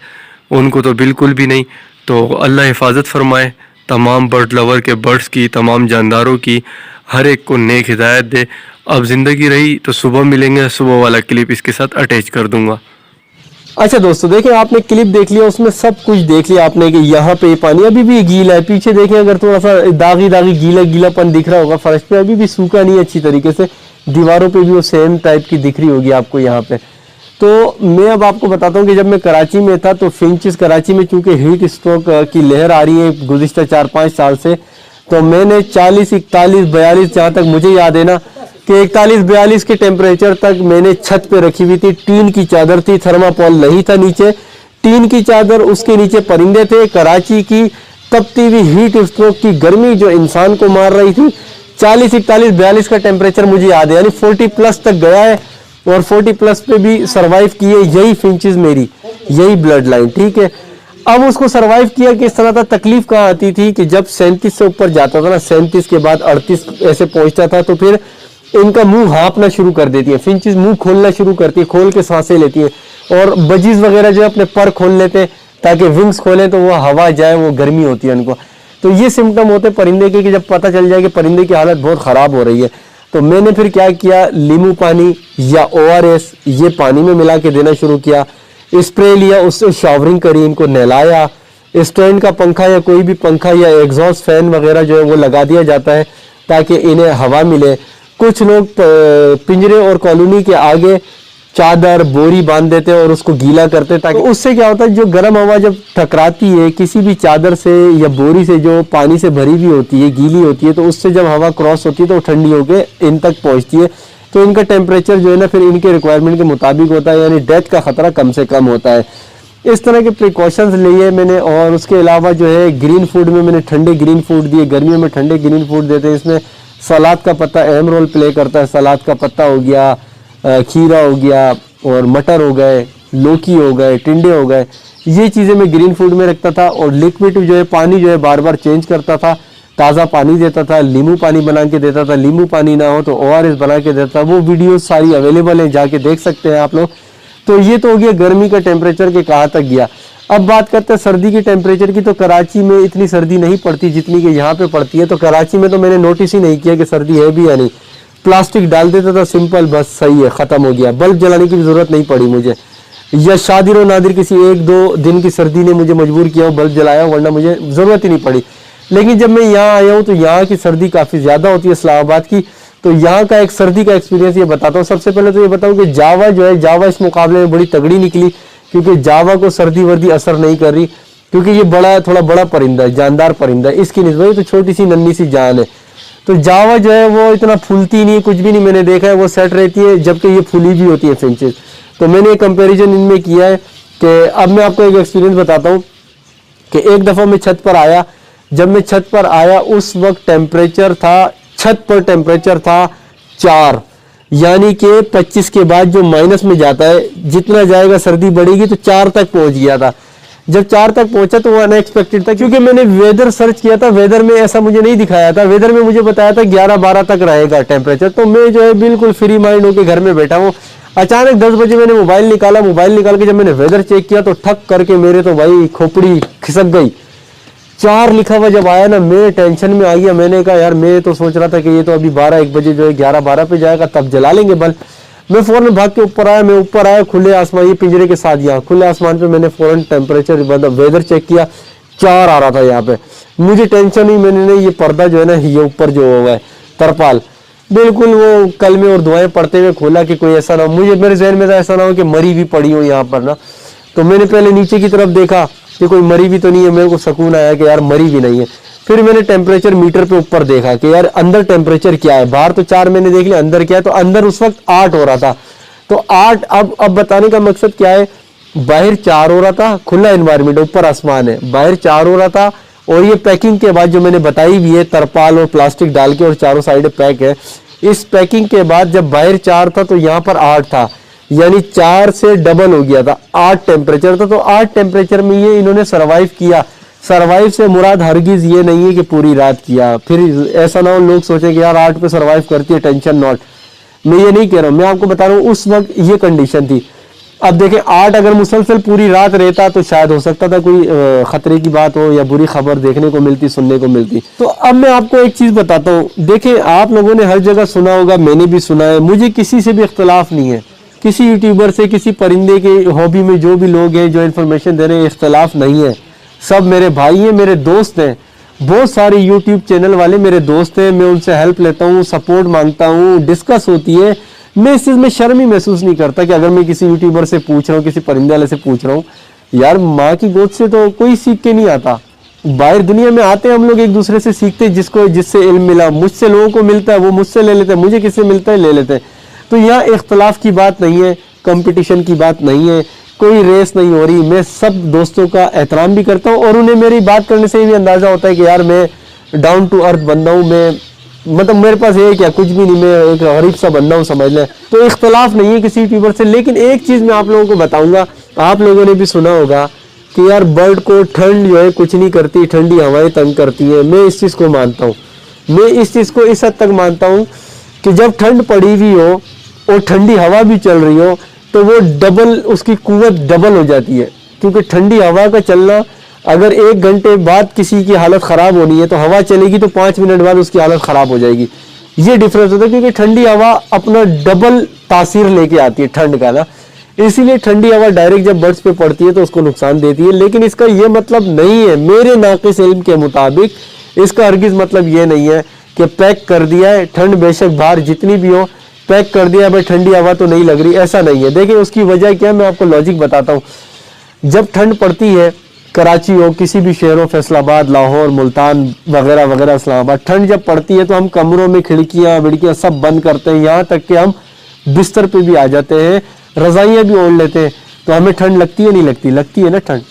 उनको तो बिल्कुल भी नहीं। तो अल्लाह हिफाजत फरमाए तमाम बर्ड लवर के, बर्ड्स की, तमाम जानदारों की, हर एक को नेक हिदायत दे। अब ज़िंदगी रही तो सुबह मिलेंगे, सुबह वाला क्लिप इसके साथ अटैच कर दूँगा। अच्छा दोस्तों, देखिए आपने क्लिप देख लिया, उसमें सब कुछ देख लिया आपने कि यहाँ पे पानी अभी भी गीला है। पीछे देखें, अगर थोड़ा सा दागी दागी गीलापन दिख रहा होगा फर्श पे, अभी भी सूखा नहीं अच्छी तरीके से। दीवारों पे भी वो सेम टाइप की दिख रही होगी आपको यहाँ पे। तो मैं अब आपको बताता हूँ कि जब मैं कराची में था तो फिंचेस, कराची में चूंकि हीट स्ट्रोक की लहर आ रही है गुज़िश्ता 4-5 साल से, तो मैंने 40, 41, 42, जहाँ तक मुझे याद है ना, कि 41-42 के टेम्परेचर तक मैंने छत पे रखी हुई थी। टीन की चादर थी, थर्माकोल नहीं था नीचे, टीन की चादर, उसके नीचे परिंदे थे। कराची की तपती हुई हीट स्ट्रोक की गर्मी जो इंसान को मार रही थी, 40, 41, 42 का टेम्परेचर मुझे याद है, यानी 40+ तक गया है, और 40+ पे भी सरवाइव किए यही फिंचेस, मेरी यही ब्लड लाइन, ठीक है। अब उसको सरवाइव किया किस तरह था? तकलीफ कहाँ आती थी कि जब 37 से ऊपर जाता था ना, 37 के बाद 38 ऐसे पहुंचता था, तो फिर इनका मुंह हाँपना शुरू कर देती है। फिंचेस मुंह खोलना शुरू करती है, खोल के सांसें लेती है, और बजीज वगैरह जो अपने पर खोल लेते हैं ताकि विंग्स खोलें तो वो हवा जाए, वो गर्मी होती है उनको। तो ये सिम्टम होते हैं परिंदे के कि जब पता चल जाए कि परिंदे की हालत बहुत ख़राब हो रही है, तो मैंने फिर क्या किया, नींबू पानी या ORS ये पानी में मिला के देना शुरू किया। स्प्रे लिया, उससे शावरिंग करी, इनको नहलाया। स्टैंड का पंखा या कोई भी पंखा या एग्जॉस्ट फैन वगैरह जो है वो लगा दिया जाता है ताकि इन्हें हवा मिले। कुछ लोग पिंजरे और कॉलोनी के आगे चादर, बोरी बांध देते हैं और उसको गीला करते हैं, ताकि उससे क्या होता है, जो गर्म हवा जब टकराती है किसी भी चादर से या बोरी से जो पानी से भरी हुई होती है, गीली होती है, तो उससे जब हवा क्रॉस होती है तो ठंडी होकर इन तक पहुंचती है। तो इनका टेम्परेचर जो है ना फिर इनके रिक्वायरमेंट के मुताबिक होता है, यानी डेथ का खतरा कम से कम होता है। इस तरह के प्रिकॉशंस लिए मैंने। और उसके अलावा जो है ग्रीन फूड में मैंने ठंडे ग्रीन फूड दिए, गर्मियों में ठंडे ग्रीन फूड देते हैं। इसमें सलाद का पत्ता अहम रोल प्ले करता है। सलाद का पत्ता हो गया, खीरा हो गया, और मटर हो गए, लौकी हो गए, टिंडे हो गए, ये चीज़ें मैं ग्रीन फूड में रखता था। और लिक्विड जो है, पानी जो है बार बार चेंज करता था, ताज़ा पानी देता था, नींबू पानी बना के देता था, नींबू पानी ना हो तो ORS बना के देता था। वो वीडियो सारी अवेलेबल है, जाके देख सकते हैं आप लोग। तो ये तो हो गया गर्मी का टेम्परेचर के कहाँ तक गया। अब बात करते हैं सर्दी की टेम्परेचर की। तो कराची में इतनी सर्दी नहीं पड़ती जितनी कि यहाँ पे पड़ती है। तो कराची में तो मैंने नोटिस ही नहीं किया कि सर्दी है भी या नहीं। प्लास्टिक डाल देता था, सिंपल, बस सही है, ख़त्म हो गया। बल्ब जलाने की भी ज़रूरत नहीं पड़ी मुझे, या शादिर और नादिर किसी 1-2 दिन की सर्दी ने मुझे मजबूर किया बल्ब जलाया, वरना मुझे ज़रूरत ही नहीं पड़ी। लेकिन जब मैं यहाँ आया हूँ तो यहाँ की सर्दी काफ़ी ज़्यादा होती है इस्लामाबाद की। तो यहाँ का एक सर्दी का एक्सपीरियंस ये बताता हूँ। सबसे पहले तो ये बताऊँ कि जावा जो है, जावा इस मुकाबले में बड़ी तगड़ी निकली, क्योंकि जावा को सर्दी वर्दी असर नहीं कर रही, क्योंकि ये थोड़ा बड़ा परिंदा है, जानदार परिंदा है, इसकी निस्बत तो छोटी सी नन्ही सी जान है। तो जावा जो है वो इतना फूलती नहीं, कुछ भी नहीं मैंने देखा है, वो सेट रहती है, जबकि ये फूली भी होती है फिंचेस। तो मैंने एक कंपैरिजन इनमें किया है कि अब मैं आपको एक एक्सपीरियंस बताता हूँ कि एक दफ़ा मैं छत पर आया, जब मैं छत पर आया उस वक्त टेम्परेचर था, छत पर टेम्परेचर था 4, यानी कि 25 के बाद जो माइनस में जाता है, जितना जाएगा सर्दी बढ़ेगी, तो 4 तक पहुंच गया था। जब 4 तक पहुंचा तो वो अनएक्सपेक्टेड था, क्योंकि मैंने वेदर सर्च किया था, वेदर में ऐसा मुझे नहीं दिखाया था, वेदर में मुझे बताया था 11-12 तक रहेगा टेम्परेचर। तो मैं जो है बिल्कुल फ्री माइंड होकर घर में बैठा हूँ। अचानक 10 बजे मैंने मोबाइल निकाल के जब मैंने वेदर चेक किया तो ठक करके मेरे तो भाई खोपड़ी खिसक गई। 4 लिखा हुआ जब आया ना, मैं टेंशन में आ गया। मैंने कहा यार, मैं तो सोच रहा था कि ये तो अभी 12-1 बजे जो है 11-12 पे जाएगा, तब जला लेंगे बल्ब। मैं फौरन भाग के ऊपर आया, मैं ऊपर आया खुले आसमान, ये पिंजरे के साथ यहाँ खुले आसमान पे मैंने फौरन टेम्परेचर मतलब वेदर चेक किया, 4 आ रहा था यहाँ पे। मुझे टेंशन ही, मैंने नहीं, ये पर्दा जो है ना, ये ऊपर जो हुआ है तरपाल, बिल्कुल वो कल में और दुआएं पढ़ते हुए खोला कि कोई ऐसा ना हो, मुझे मेरे जहन में था ऐसा ना हो कि मरी भी पड़ी हो यहाँ पर ना। तो मैंने पहले नीचे की तरफ देखा कि कोई मरी भी तो नहीं है, मेरे को सुकून आया कि यार मरी भी नहीं है। फिर मैंने टेम्परेचर मीटर पे ऊपर देखा कि यार अंदर टेम्परेचर क्या है, बाहर तो 4 मैंने देख लिया, अंदर क्या है, तो अंदर उस वक्त 8 हो रहा था। तो 8, अब बताने का मकसद क्या है, बाहर 4 हो रहा था, खुला एनवायरमेंट, ऊपर आसमान है, बाहर 4 हो रहा था, और ये पैकिंग के बाद जो मैंने बताई भी है, तरपाल और प्लास्टिक डाल के और चारों साइड पैक है, इस पैकिंग के बाद जब बाहर 4 था तो यहाँ पर 8 था, यानी 4 से डबल हो गया था, 8 टेम्परेचर था। तो 8 टेम्परेचर में ये इन्होंने सरवाइव किया। सरवाइव से मुराद हरगिज ये नहीं है कि पूरी रात किया, फिर ऐसा ना हो लोग सोचे कि यार 8 पे सरवाइव करती है, टेंशन नॉट, मैं ये नहीं कह रहा हूँ, मैं आपको बता रहा हूँ उस वक्त ये कंडीशन थी। अब देखें 8 अगर मुसलसल पूरी रात रहता तो शायद हो सकता था कोई खतरे की बात हो या बुरी खबर देखने को मिलती, सुनने को मिलती। तो अब मैं आपको एक चीज बताता हूँ, देखें आप लोगों ने हर जगह सुना होगा, मैंने भी सुना है, मुझे किसी से भी इख्तलाफ नहीं है, किसी यूट्यूबर से, किसी परिंदे के हॉबी में जो भी लोग हैं जो इन्फॉर्मेशन दे रहे हैं, इख्तलाफ नहीं है, सब मेरे भाई हैं, मेरे दोस्त हैं। बहुत सारे यूट्यूब चैनल वाले मेरे दोस्त हैं, मैं उनसे हेल्प लेता हूँ, सपोर्ट मांगता हूँ, डिस्कस होती है। मैं इस चीज़ में शर्म ही महसूस नहीं करता कि अगर मैं किसी यूट्यूबर से पूछ रहा हूँ, किसी परिंदे वाले से पूछ रहा हूँ, यार माँ की गोद से तो कोई सीख के नहीं आता, बाहर दुनिया में आते हैं हम लोग, एक दूसरे से सीखते हैं, जिससे इल्म मिला, मुझसे लोगों को मिलता है वो मुझसे ले लेते हैं, मुझे किससे मिलता है ले लेते हैं। तो यहाँ इख्तलाफ की बात नहीं है, कंपटीशन की बात नहीं है, कोई रेस नहीं हो रही। मैं सब दोस्तों का एहतराम भी करता हूँ और उन्हें मेरी बात करने से भी अंदाजा होता है कि यार मैं डाउन टू अर्थ बंदा हूँ, मैं मतलब मेरे पास ये क्या कुछ भी नहीं, मैं एक गरीब सा बंदा हूँ, समझ लें। तो इख्तलाफ नहीं है किसी यूट्यूबर से। लेकिन एक चीज़ मैं आप लोगों को बताऊंगा, आप लोगों ने भी सुना होगा कि यार बर्ड को ठंड जो है कुछ नहीं करती, ठंडी हवाएं तंग करती है। मैं इस चीज़ को मानता हूँ, मैं इस चीज़ को इस हद तक मानता हूँ कि जब ठंड पड़ी हुई हो और ठंडी हवा भी चल रही हो तो वो डबल, उसकी कुव्वत डबल हो जाती है। क्योंकि ठंडी हवा का चलना, अगर 1 घंटे बाद किसी की हालत ख़राब होनी है तो हवा चलेगी तो 5 मिनट बाद उसकी हालत ख़राब हो जाएगी। ये डिफरेंस होता है, क्योंकि ठंडी हवा अपना डबल तासीर लेके आती है ठंड का ना, इसीलिए ठंडी हवा डायरेक्ट जब बर्ड्स पे पड़ती है तो उसको नुकसान देती है। लेकिन इसका ये मतलब नहीं है, मेरे नाक़िस इल्म के मुताबिक इसका हरगिज़ मतलब ये नहीं है कि पैक कर दिया है, ठंड बेशक बाहर जितनी भी हो पैक कर दिया, भाई ठंडी हवा तो नहीं लग रही, ऐसा नहीं है। देखिए उसकी वजह क्या है, मैं आपको लॉजिक बताता हूँ। जब ठंड पड़ती है, कराची हो, किसी भी शहर हो, फैसलाबाद, लाहौर, मुल्तान वगैरह वगैरह, इस्लामाबाद, ठंड जब पड़ती है तो हम कमरों में खिड़कियाँ विड़कियाँ सब बंद करते हैं, यहाँ तक कि हम बिस्तर पे भी आ जाते हैं, रज़ाइयाँ भी ओढ़ लेते हैं। तो हमें ठंड लगती है नहीं लगती? लगती है ना ठंड।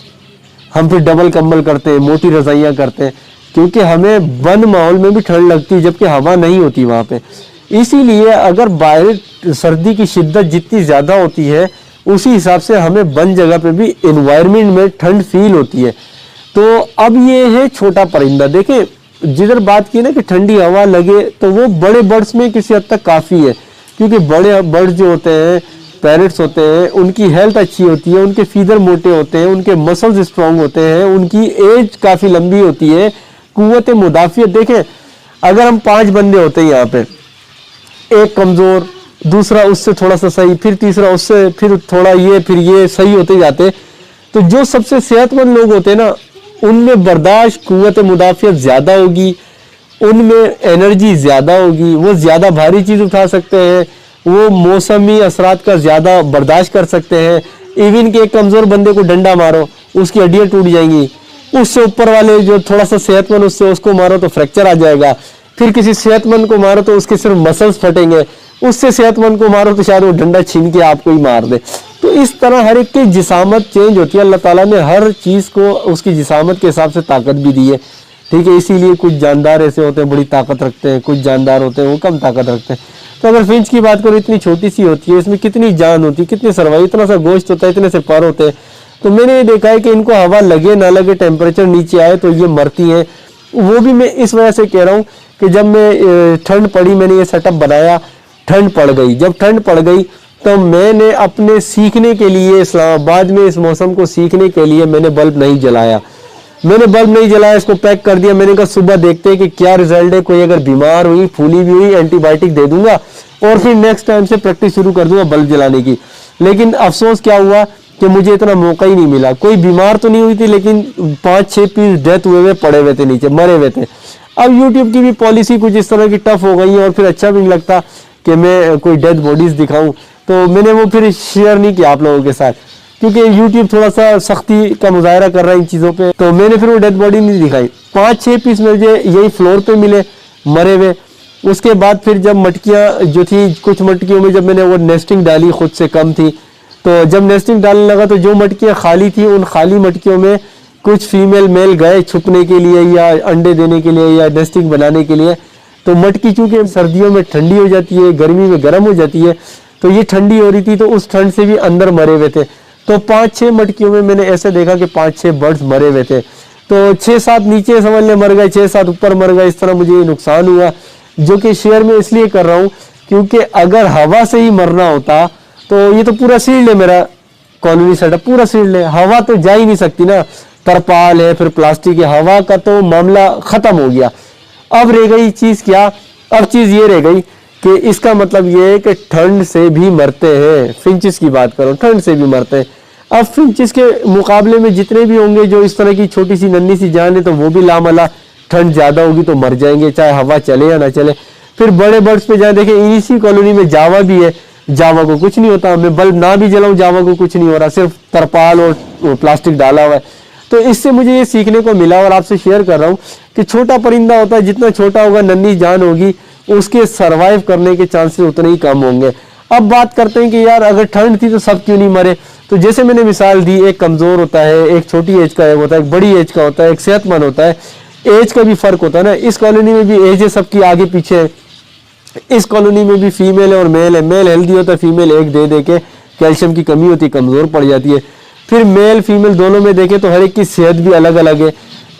हम फिर डबल कंबल करते हैं, मोटी रज़ाइयाँ करते हैं, क्योंकि हमें बंद माहौल में भी ठंड लगती है जबकि हवा नहीं होती वहाँ पे। इसीलिए अगर बाहर सर्दी की शिद्दत जितनी ज़्यादा होती है उसी हिसाब से हमें बंद जगह पे भी एनवायरनमेंट में ठंड फील होती है। तो अब ये है छोटा परिंदा। देखें जिधर बात की ना कि ठंडी हवा लगे, तो वो बड़े बर्ड्स में किसी हद तक काफ़ी है, क्योंकि बड़े बर्ड्स जो होते हैं, पैरट्स होते हैं, उनकी हेल्थ अच्छी होती है, उनके फीदर मोटे होते हैं, उनके मसल्स स्ट्रॉन्ग होते हैं, उनकी एज काफ़ी लंबी होती है, कुव्वत मुदाफ़ियत। देखें अगर हम 5 बंदे होते हैं यहाँ पे, एक कमज़ोर, दूसरा उससे थोड़ा सा सही, फिर तीसरा उससे फिर थोड़ा ये, फिर ये सही होते जाते, तो जो सबसे सेहतमंद लोग होते हैं ना, उनमें बर्दाश्त, कुव्वत मुदाफ़ियत ज़्यादा होगी, उनमें एनर्जी ज़्यादा होगी, वो ज़्यादा भारी चीज़ उठा सकते हैं, वो मौसमी असरात का ज़्यादा बर्दाश्त कर सकते हैं, इवन कि एक कमजोर बंदे को डंडा मारो उसकी हड्डियां टूट जाएंगी, उससे ऊपर वाले जो थोड़ा सा सेहतमंद उसको मारो तो फ्रैक्चर आ जाएगा, फिर किसी सेहतमंद को मारो तो उसके सिर्फ मसल्स फटेंगे, उससे सेहतमंद को मारो तो शायद वो डंडा छीन के आपको ही मार दे। तो इस तरह हर एक की जिसामत चेंज होती है। अल्लाह ताला ने हर चीज को उसकी जिसामत के हिसाब से ताकत भी दी है, ठीक है। इसीलिए कुछ जानदार ऐसे होते हैं बड़ी ताकत रखते हैं, कुछ जानदार होते हैं वो कम ताकत रखते हैं। तो अगर फिंच की बात करो, इतनी छोटी सी होती है, इसमें कितनी जान होती है, कितने सर्वाइव, इतना सा गोश्त होता है, इतने से पर होते हैं। तो मैंने ये देखा है कि इनको हवा लगे ना लगे, टेम्परेचर नीचे आए तो ये मरती हैं। वो भी मैं इस वजह से कह रहा हूँ कि जब मैं ठंड पड़ी, मैंने ये सेटअप बनाया, ठंड पड़ गई। जब ठंड पड़ गई तो मैंने अपने सीखने के लिए, इस्लामाबाद में इस मौसम को सीखने के लिए मैंने बल्ब नहीं जलाया। इसको पैक कर दिया। मैंने कहा सुबह देखते हैं कि क्या रिजल्ट है, कोई अगर बीमार हुई, फूली भी हुई, एंटीबायोटिक दे दूंगा और फिर नेक्स्ट टाइम से प्रैक्टिस शुरू कर दूंगा बल्ब जलाने की। लेकिन अफसोस क्या हुआ कि मुझे इतना मौका ही नहीं मिला। कोई बीमार तो नहीं हुई थी, लेकिन 5-6 पीस डेथ हुए पड़े हुए थे नीचे, मरे हुए थे। अब यूट्यूब की भी पॉलिसी कुछ इस तरह की टफ हो गई है और फिर अच्छा भी नहीं लगता कि मैं कोई डेड बॉडीज दिखाऊं, तो मैंने वो फिर शेयर नहीं किया आप लोगों के साथ, क्योंकि यूट्यूब थोड़ा सा सख्ती का मुजाहरा कर रहा है इन चीज़ों पे। तो मैंने फिर वो डेड बॉडी नहीं दिखाई। 5-6 पीस मुझे यही फ्लोर पे मिले मरे हुए। उसके बाद फिर जब मटकियाँ जो थी, कुछ मटकियों में जब मैंने वो नेस्टिंग डाली, खुद से कम थी, तो जब नेस्टिंग डालने लगा तो जो मटकियाँ खाली थी, उन खाली मटकियों में कुछ फीमेल मेल गए छुपने के लिए या अंडे देने के लिए या नेस्टिंग बनाने के लिए। तो मटकी चूंकि सर्दियों में ठंडी हो जाती है, गर्मी में गर्म हो जाती है, तो ये ठंडी हो रही थी, तो उस ठंड से भी अंदर मरे हुए थे। तो 5-6 मटकियों में मैंने ऐसे देखा कि 5-6 बर्ड्स मरे हुए थे। तो 6-7 नीचे समझ ले मर गए, 6-7 ऊपर मर गए। इस तरह मुझे नुकसान हुआ, जो कि शेयर में इसलिए कर रहा हूँ क्योंकि अगर हवा से ही मरना होता तो ये तो पूरा सील्ड है, मेरा कॉलोनी सेटअप पूरा सील्ड है, हवा तो जा ही नहीं सकती ना, तरपाल है, फिर प्लास्टिक है, हवा का तो मामला खत्म हो गया। अब रह गई चीज क्या, अब चीज ये रह गई कि इसका मतलब ये है कि ठंड से भी मरते हैं। फिंचिस की बात करो, ठंड से भी मरते हैं। अब फिंचिस के मुकाबले में जितने भी होंगे जो इस तरह की छोटी सी नन्ही सी जान है, तो वो भी लामला, ठंड ज्यादा होगी तो मर जाएंगे, चाहे हवा चले या ना चले। फिर बड़े बर्ड्स पे जाए, देखें इसी कॉलोनी में जावा भी है, जावा को कुछ नहीं होता, मैं बल्ब ना भी जलाऊं जावा को कुछ नहीं हो रहा, सिर्फ तरपाल और प्लास्टिक डाला हुआ है। तो इससे मुझे ये सीखने को मिला और आपसे शेयर कर रहा हूँ कि छोटा परिंदा होता है, जितना छोटा होगा, नन्ही जान होगी, उसके सरवाइव करने के चांसेस उतने ही कम होंगे। अब बात करते हैं कि यार अगर ठंड थी तो सब क्यों नहीं मरे। तो जैसे मैंने मिसाल दी, एक कमजोर होता है, एक छोटी एज का होता है, एक बड़ी एज का होता है, एक सेहतमंद होता है, एज का भी फर्क होता है ना। इस कॉलोनी में भी एज है सबकी आगे पीछे है, इस कॉलोनी में भी फीमेल है और मेल है। मेल हेल्दी होता है, फीमेल एक दे दे के कैल्शियम की कमी होती है, कमजोर पड़ जाती है। फिर मेल फीमेल दोनों में देखें तो हर एक की सेहत भी अलग अलग है,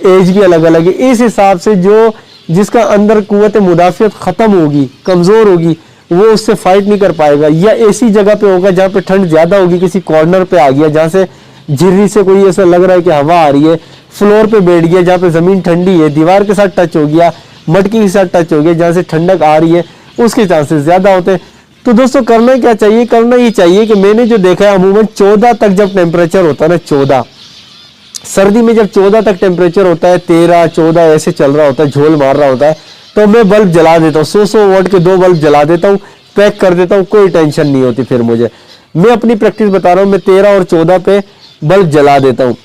एज भी अलग अलग है। इस हिसाब से जो जिसका अंदर कुव्वत मुदाफियत खत्म होगी, कमजोर होगी, वो उससे फाइट नहीं कर पाएगा, या ऐसी जगह पे होगा जहाँ पे ठंड ज्यादा होगी, किसी कॉर्नर पे आ गया जहाँ से झिर्री से कोई ऐसा लग रहा है कि हवा आ रही है, फ्लोर पे बैठ गया जहाँ पे जमीन ठंडी है, दीवार के साथ टच हो गया, मटकी के साथ टच हो गया जहाँ से ठंडक आ रही है, उसके चांसेस ज्यादा होते हैं। तो दोस्तों करना क्या चाहिए, करना ये चाहिए कि मैंने जो देखा है अमूमन 14 तक जब टेम्परेचर होता है ना, 14 सर्दी में जब 14 तक टेम्परेचर होता है, 13-14 ऐसे चल रहा होता है, झोल मार रहा होता है, तो मैं बल्ब जला देता हूँ, 100 वाट के 2 बल्ब जला देता हूँ, पैक कर देता हूँ, कोई टेंशन नहीं होती। फिर मुझे, मैं अपनी प्रैक्टिस बता रहा हूँ, मैं 13 और 14 पे बल्ब जला देता हूँ।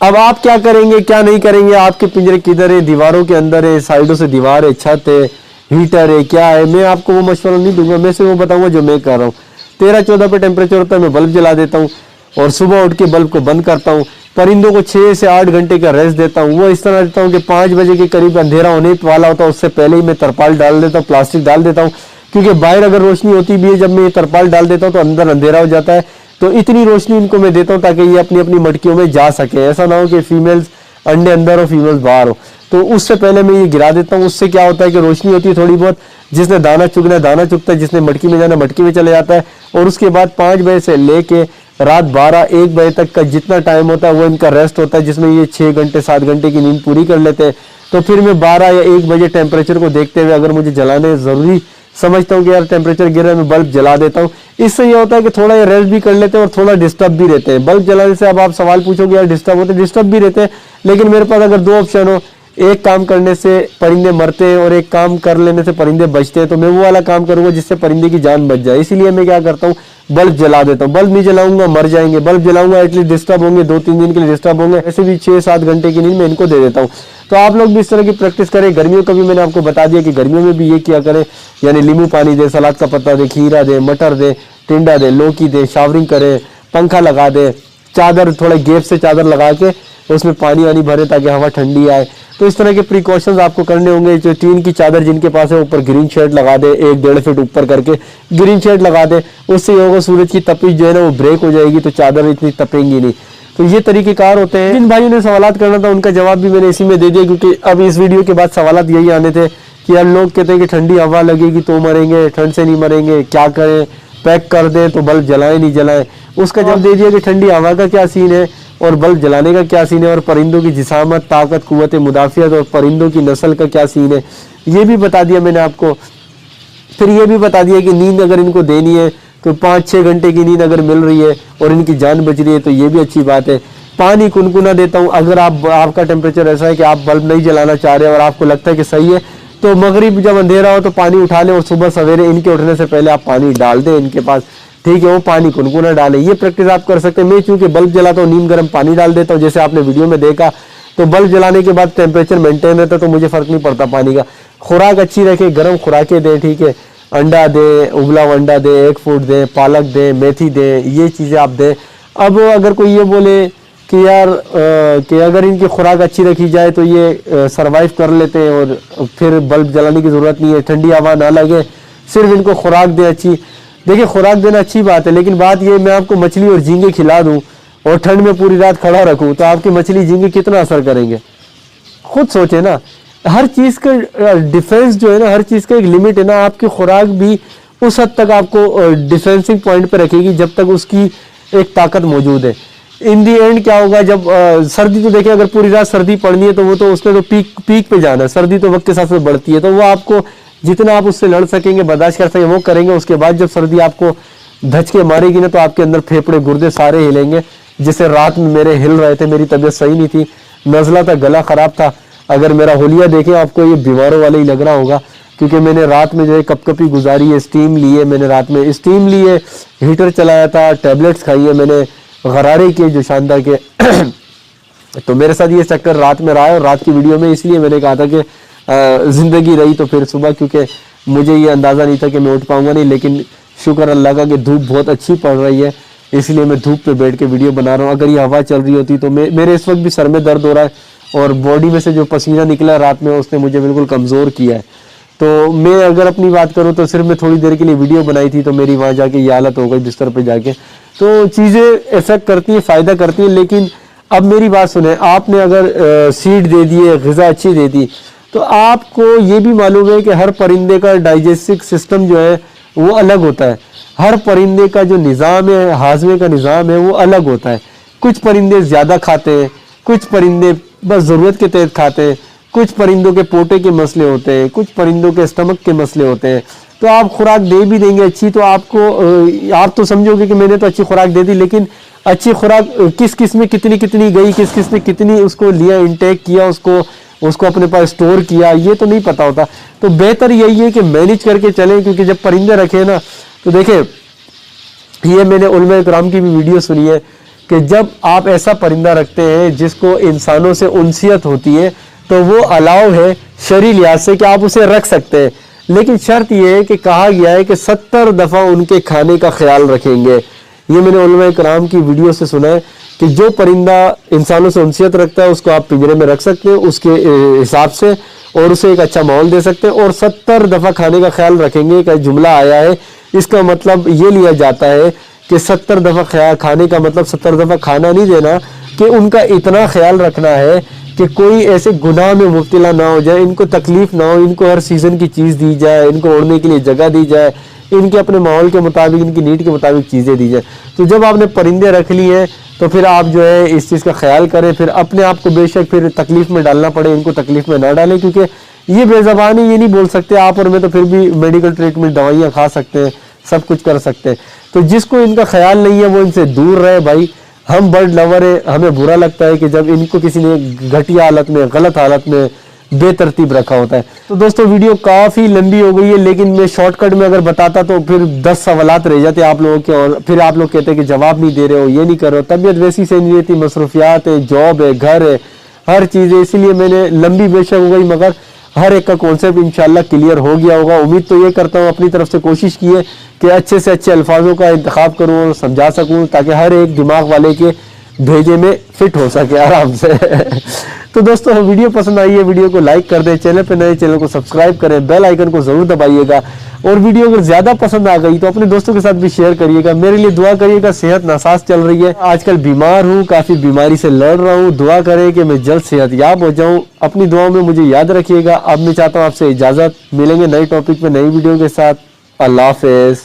अब आप क्या करेंगे क्या नहीं करेंगे, आपके पिंजरे किधर है, दीवारों के अंदर है, साइडों से दीवार है, छत है, हीटर है, क्या है, मैं आपको वो मशवरा नहीं दूंगा, मैं सिर्फ वो बताऊंगा जो मैं कर रहा हूँ। 13-14 पे टेम्परेचर होता है, मैं बल्ब जला देता हूँ और सुबह उठ के बल्ब को बंद करता हूँ। परिंदों को 6 से 8 घंटे का रेस्ट देता हूँ। वो इस तरह देता हूँ कि 5 बजे के करीब अंधेरा होने वाला होता है, उससे पहले ही मैं तरपाल डाल देता हूँ, प्लास्टिक डाल देता हूँ, क्योंकि बाहर अगर रोशनी होती भी है, जब मैं ये तरपाल डाल देता हूँ तो अंदर अंधेरा हो जाता है। तो इतनी रोशनी इनको मैं देता हूँ ताकि ये अपनी अपनी मटकियों में जा सके, ऐसा ना हो कि फीमेल्स अंडे अंदर हो, फीमेल्स बाहर हो। तो उससे पहले मैं ये गिरा देता हूँ। उससे क्या होता है कि रोशनी होती है थोड़ी बहुत, जिसने दाना चुगना है दाना चुगता है, जिसने मटकी में जाना मटकी में चले जाता है। और उसके बाद 5 बजे से लेके रात 12-1 बजे तक का जितना टाइम होता है वो इनका रेस्ट होता है, जिसमें ये 6 घंटे 7 घंटे की नींद पूरी कर लेते हैं। तो फिर मैं 12 या 1 बजे टेम्परेचर को देखते हुए अगर मुझे जलाने जरूरी समझता हूँ कि यार टेम्परेचर गिर रहा है, मैं बल्ब जला देता हूँ। इससे ये होता है कि थोड़ा ये रेस्ट भी कर लेते हैं और थोड़ा डिस्टर्ब भी रहते हैं। बल्ब जलाने से अब आप सवाल पूछोगे यार डिस्टर्ब होते, डिस्टर्ब भी रहते हैं, लेकिन मेरे पास अगर 2 ऑप्शन हो, एक काम करने से परिंदे मरते हैं और एक काम कर लेने से परिंदे बचते हैं, तो मैं वो वाला काम करूंगा जिससे परिंदे की जान बच जाए। इसीलिए मैं क्या करता हूँ, बल्ब जला देता हूँ। बल्ब नहीं जलाऊंगा मर जाएंगे, बल्ब जलाऊंगा एटलीस्ट डिस्टर्ब होंगे, 2-3 दिन के लिए डिस्टर्ब होंगे, ऐसे भी 6-7 घंटे की नींद मैं इनको दे देता हूँ। तो आप लोग भी इस तरह की प्रैक्टिस करें। गर्मियों का भी मैंने आपको बता दिया कि गर्मियों में भी ये किया करें, यानी नींबू पानी दे, सलाद का पत्ता दे, खीरा दे, मटर दे, टिंडा दे, लौकी दे, शावरिंग करें, पंखा लगा दे, चादर थोड़ा गैप से चादर लगा के उसमें पानी वानी भरे ताकि हवा ठंडी आए। तो इस तरह के प्रिकॉशंस आपको करने होंगे। जो टीन की चादर जिनके पास है ऊपर ग्रीन शेड लगा दे, 1-1.5 फीट ऊपर करके ग्रीन शेड लगा दे, उससे ये होगा सूरज की तपिश जो है ना वो ब्रेक हो जाएगी, तो चादर इतनी तपेंगी नहीं। तो ये तरीकेकार होते हैं। जिन भाइयों ने सवालात करना था उनका जवाब भी मैंने इसी में दे दिया, क्योंकि अब इस वीडियो के बाद सवालात यही आने थे कि यार लोग कहते हैं कि ठंडी हवा लगेगी तो मरेंगे, ठंड से नहीं मरेंगे, क्या करें, पैक कर दें तो बल्ब जलाएं नहीं जलाएं। उसका जवाब दे दिया कि ठंडी हवा का क्या सीन है और बल्ब जलाने का क्या सीन है, और परिंदों की जिसामत, ताकत, कुव्वत मुदाफियत और परिंदों की नस्ल का क्या सीन है, ये भी बता दिया मैंने आपको। फिर ये भी बता दिया कि नींद अगर इनको देनी है तो 5-6 घंटे की नींद अगर मिल रही है और इनकी जान बच रही है तो ये भी अच्छी बात है। पानी कुनकुना देता हूँ। अगर आपका टेम्परेचर ऐसा है कि आप बल्ब नहीं जलाना चाह रहे और आपको लगता है कि सही है, तो मगरिब जब अंधेरा हो तो पानी उठा लें और सुबह सवेरे इनके उठने से पहले आप पानी डाल दें इनके पास, ठीक है, वो पानी कुनकुना डालें। ये प्रैक्टिस आप कर सकते हैं। मैं चूंकि बल्ब जलाता हूँ, नीम गर्म पानी डाल देता हूँ, जैसे आपने वीडियो में देखा, तो बल्ब जलाने के बाद टेम्परेचर मेंटेन रहता है तो मुझे फर्क नहीं पड़ता पानी का। खुराक अच्छी रखे, गर्म खुराकें दें, ठीक है, अंडा दे, उबला हुआ अंडा दे, एग फूड दे, पालक दे, मेथी दे, ये चीज़ें आप दें। अब अगर कोई ये बोले कि यार कि अगर इनकी खुराक अच्छी रखी जाए तो ये सरवाइव कर लेते हैं और फिर बल्ब जलाने की ज़रूरत नहीं है, ठंडी हवा ना लगे, सिर्फ इनको खुराक दें अच्छी। देखिए खुराक देना अच्छी बात है, लेकिन बात ये, मैं आपको मछली और झींगे खिला दूँ और ठंड में पूरी रात खड़ा रखूँ तो आपकी मछली झींगे कितना असर करेंगे, खुद सोचे ना। हर चीज़ का डिफेंस जो है ना, हर चीज़ का एक लिमिट है ना। आपकी खुराक भी उस हद तक आपको डिफेंसिंग पॉइंट पे रखेगी जब तक उसकी एक ताकत मौजूद है। इन दी एंड क्या होगा, जब सर्दी, तो देखिए अगर पूरी रात सर्दी पड़नी है तो वो तो उसने तो पीक पे जाना है। सर्दी तो वक्त के साथ में बढ़ती है, तो वो आपको जितना आप उससे लड़ सकेंगे, बर्दाश्त कर सकेंगे वो करेंगे। उसके बाद जब सर्दी आपको धचके मारेगी ना तो आपके अंदर फेफड़े गुर्दे सारे हिलेंगे। जैसे रात में मेरे हिल रहे थे, मेरी तबीयत सही नहीं थी, नज़ला था, गला खराब था। अगर मेरा होलिया देखें आपको ये बीमारों वाले ही लग रहा होगा, क्योंकि मैंने रात में जो है कपकपी गुजारी है, स्टीम ली है, मैंने रात में स्टीम ली है, हीटर चलाया था, टैबलेट्स खाई है मैंने, गरारे किए जो शानदार के तो मेरे साथ ये चक्कर रात में रहा है। और रात की वीडियो में इसलिए मैंने कहा था कि जिंदगी रही तो फिर सुबह, क्योंकि मुझे ये अंदाज़ा नहीं था कि मैं उठ पाऊंगा नहीं, लेकिन शुक्र अल्लाह का कि धूप बहुत अच्छी पड़ रही है, इसलिए मैं धूप पे बैठ के वीडियो बना रहा हूँ। अगर ये हवा चल रही होती तो मेरे इस वक्त भी सर में दर्द हो रहा है और बॉडी में से जो पसीना निकला रात में उसने मुझे बिल्कुल कमज़ोर किया है। तो मैं अगर अपनी बात करूँ तो सिर्फ मैं थोड़ी देर के लिए वीडियो बनाई थी तो मेरी वहाँ जाके ये हालत हो गई बिस्तर पे जाके। तो चीज़ें इफेक्ट करती हैं, फ़ायदा करती हैं। लेकिन अब मेरी बात सुने, आपने अगर सीड दे दिए, ग़िज़ा अच्छी दे दी, तो आपको ये भी मालूम है कि हर परिंदे का डाइजेस्टिव सिस्टम जो है वो अलग होता है। हर परिंदे का जो निज़ाम है, हाजमे का निज़ाम है, वो अलग होता है। कुछ परिंदे ज़्यादा खाते हैं, कुछ परिंदे बस ज़रूरत के तहत खाते हैं, कुछ परिंदों के पोटे के मसले होते हैं, कुछ परिंदों के स्टमक के मसले होते हैं। तो आप खुराक दे भी देंगे अच्छी, तो आपको आप तो समझोगे कि मैंने तो अच्छी खुराक दे दी, लेकिन अच्छी खुराक किस किस में कितनी कितनी गई, किस किस ने कितनी उसको लिया, इंटेक किया, उसको अपने पास स्टोर किया, ये तो नहीं पता होता। तो बेहतर यही है कि मैनेज करके चलें, क्योंकि जब परिंदे रखे ना, तो देखें, ये मैंने उलमा इकराम की भी वीडियो सुनी है कि जब आप ऐसा परिंदा रखते हैं जिसको इंसानों से उनसियत होती है, तो वो अलाउ है शरई लिहाज से कि आप उसे रख सकते हैं। लेकिन शर्त यह है कि कहा गया है कि 70 दफ़ा उनके खाने का ख्याल रखेंगे। ये मैंने उलमा इकराम की वीडियो से सुना है कि जो परिंदा इंसानों से उनसियत रखता है उसको आप पिंजरे में रख सकते हैं उसके हिसाब से, और उसे एक अच्छा माहौल दे सकते हैं, और 70 दफ़ा खाने का ख्याल रखेंगे का जुमला आया है। इसका मतलब ये लिया जाता है कि 70 दफ़ा खाने का मतलब 70 दफ़ा खाना नहीं देना, कि उनका इतना ख्याल रखना है कि कोई ऐसे गुनाह में मुब्तला ना हो जाए, इनको तकलीफ ना हो, इनको हर सीज़न की चीज़ दी जाए, इनको उड़ने के लिए जगह दी जाए, इनके अपने माहौल के मुताबिक, इनकी नीड के मुताबिक चीज़ें दी जाए। तो जब आपने परिंदे रख लिए हैं तो फिर आप जो है इस चीज़ का ख्याल करें। फिर अपने आप को बेशक फिर तकलीफ़ में डालना पड़े, इनको तकलीफ़ में ना डालें, क्योंकि ये बेज़बान है, ये नहीं बोल सकते। आप और मैं तो फिर भी मेडिकल ट्रीटमेंट, दवाइयाँ खा सकते हैं, सब कुछ कर सकते हैं। तो जिसको इनका ख्याल नहीं है वो इनसे दूर रहे भाई। हम बर्ड लवर है, हमें बुरा लगता है कि जब इनको किसी ने घटिया हालत में, गलत हालत में बेतरतीब रखा होता है। तो दोस्तों वीडियो काफी लंबी हो गई है, लेकिन मैं शॉर्टकट में अगर बताता तो फिर 10 सवालात रह जाते आप लोगों के, और फिर आप लोग कहते हैं कि जवाब नहीं दे रहे हो, ये नहीं कर रहे हो, तबीयत वैसी से नहीं रहती, मसरूफियात है, जॉब है, घर है, हर चीज है, इसीलिए मैंने लंबी बेशक हो गई मगर हर एक का कॉन्सेप्ट इंशाल्लाह क्लियर हो गया होगा। उम्मीद तो ये करता हूँ, अपनी तरफ से कोशिश की है कि अच्छे से अच्छे अल्फाजों का इंतखाब करूँ और समझा सकूँ, ताकि हर एक दिमाग वाले के भेजे में फिट हो सके आराम से। तो दोस्तों वीडियो पसंद आई है, वीडियो को लाइक कर दें, चैनल पे नए चैनल को सब्सक्राइब करें, बेल आइकन को जरूर दबाइएगा, और वीडियो अगर ज्यादा पसंद आ गई तो अपने दोस्तों के साथ भी शेयर करिएगा। मेरे लिए दुआ करिएगा, सेहत नासाज चल रही है, आजकल बीमार हूँ, काफी बीमारी से लड़ रहा हूँ, दुआ करें कि मैं जल्द सेहतयाब हो जाऊँ। अपनी दुआओं में मुझे याद रखिएगा। अब मैं चाहता हूँ आपसे इजाजत, मिलेंगे नए टॉपिक पे नई वीडियो के साथ। अल्लाह हाफिज।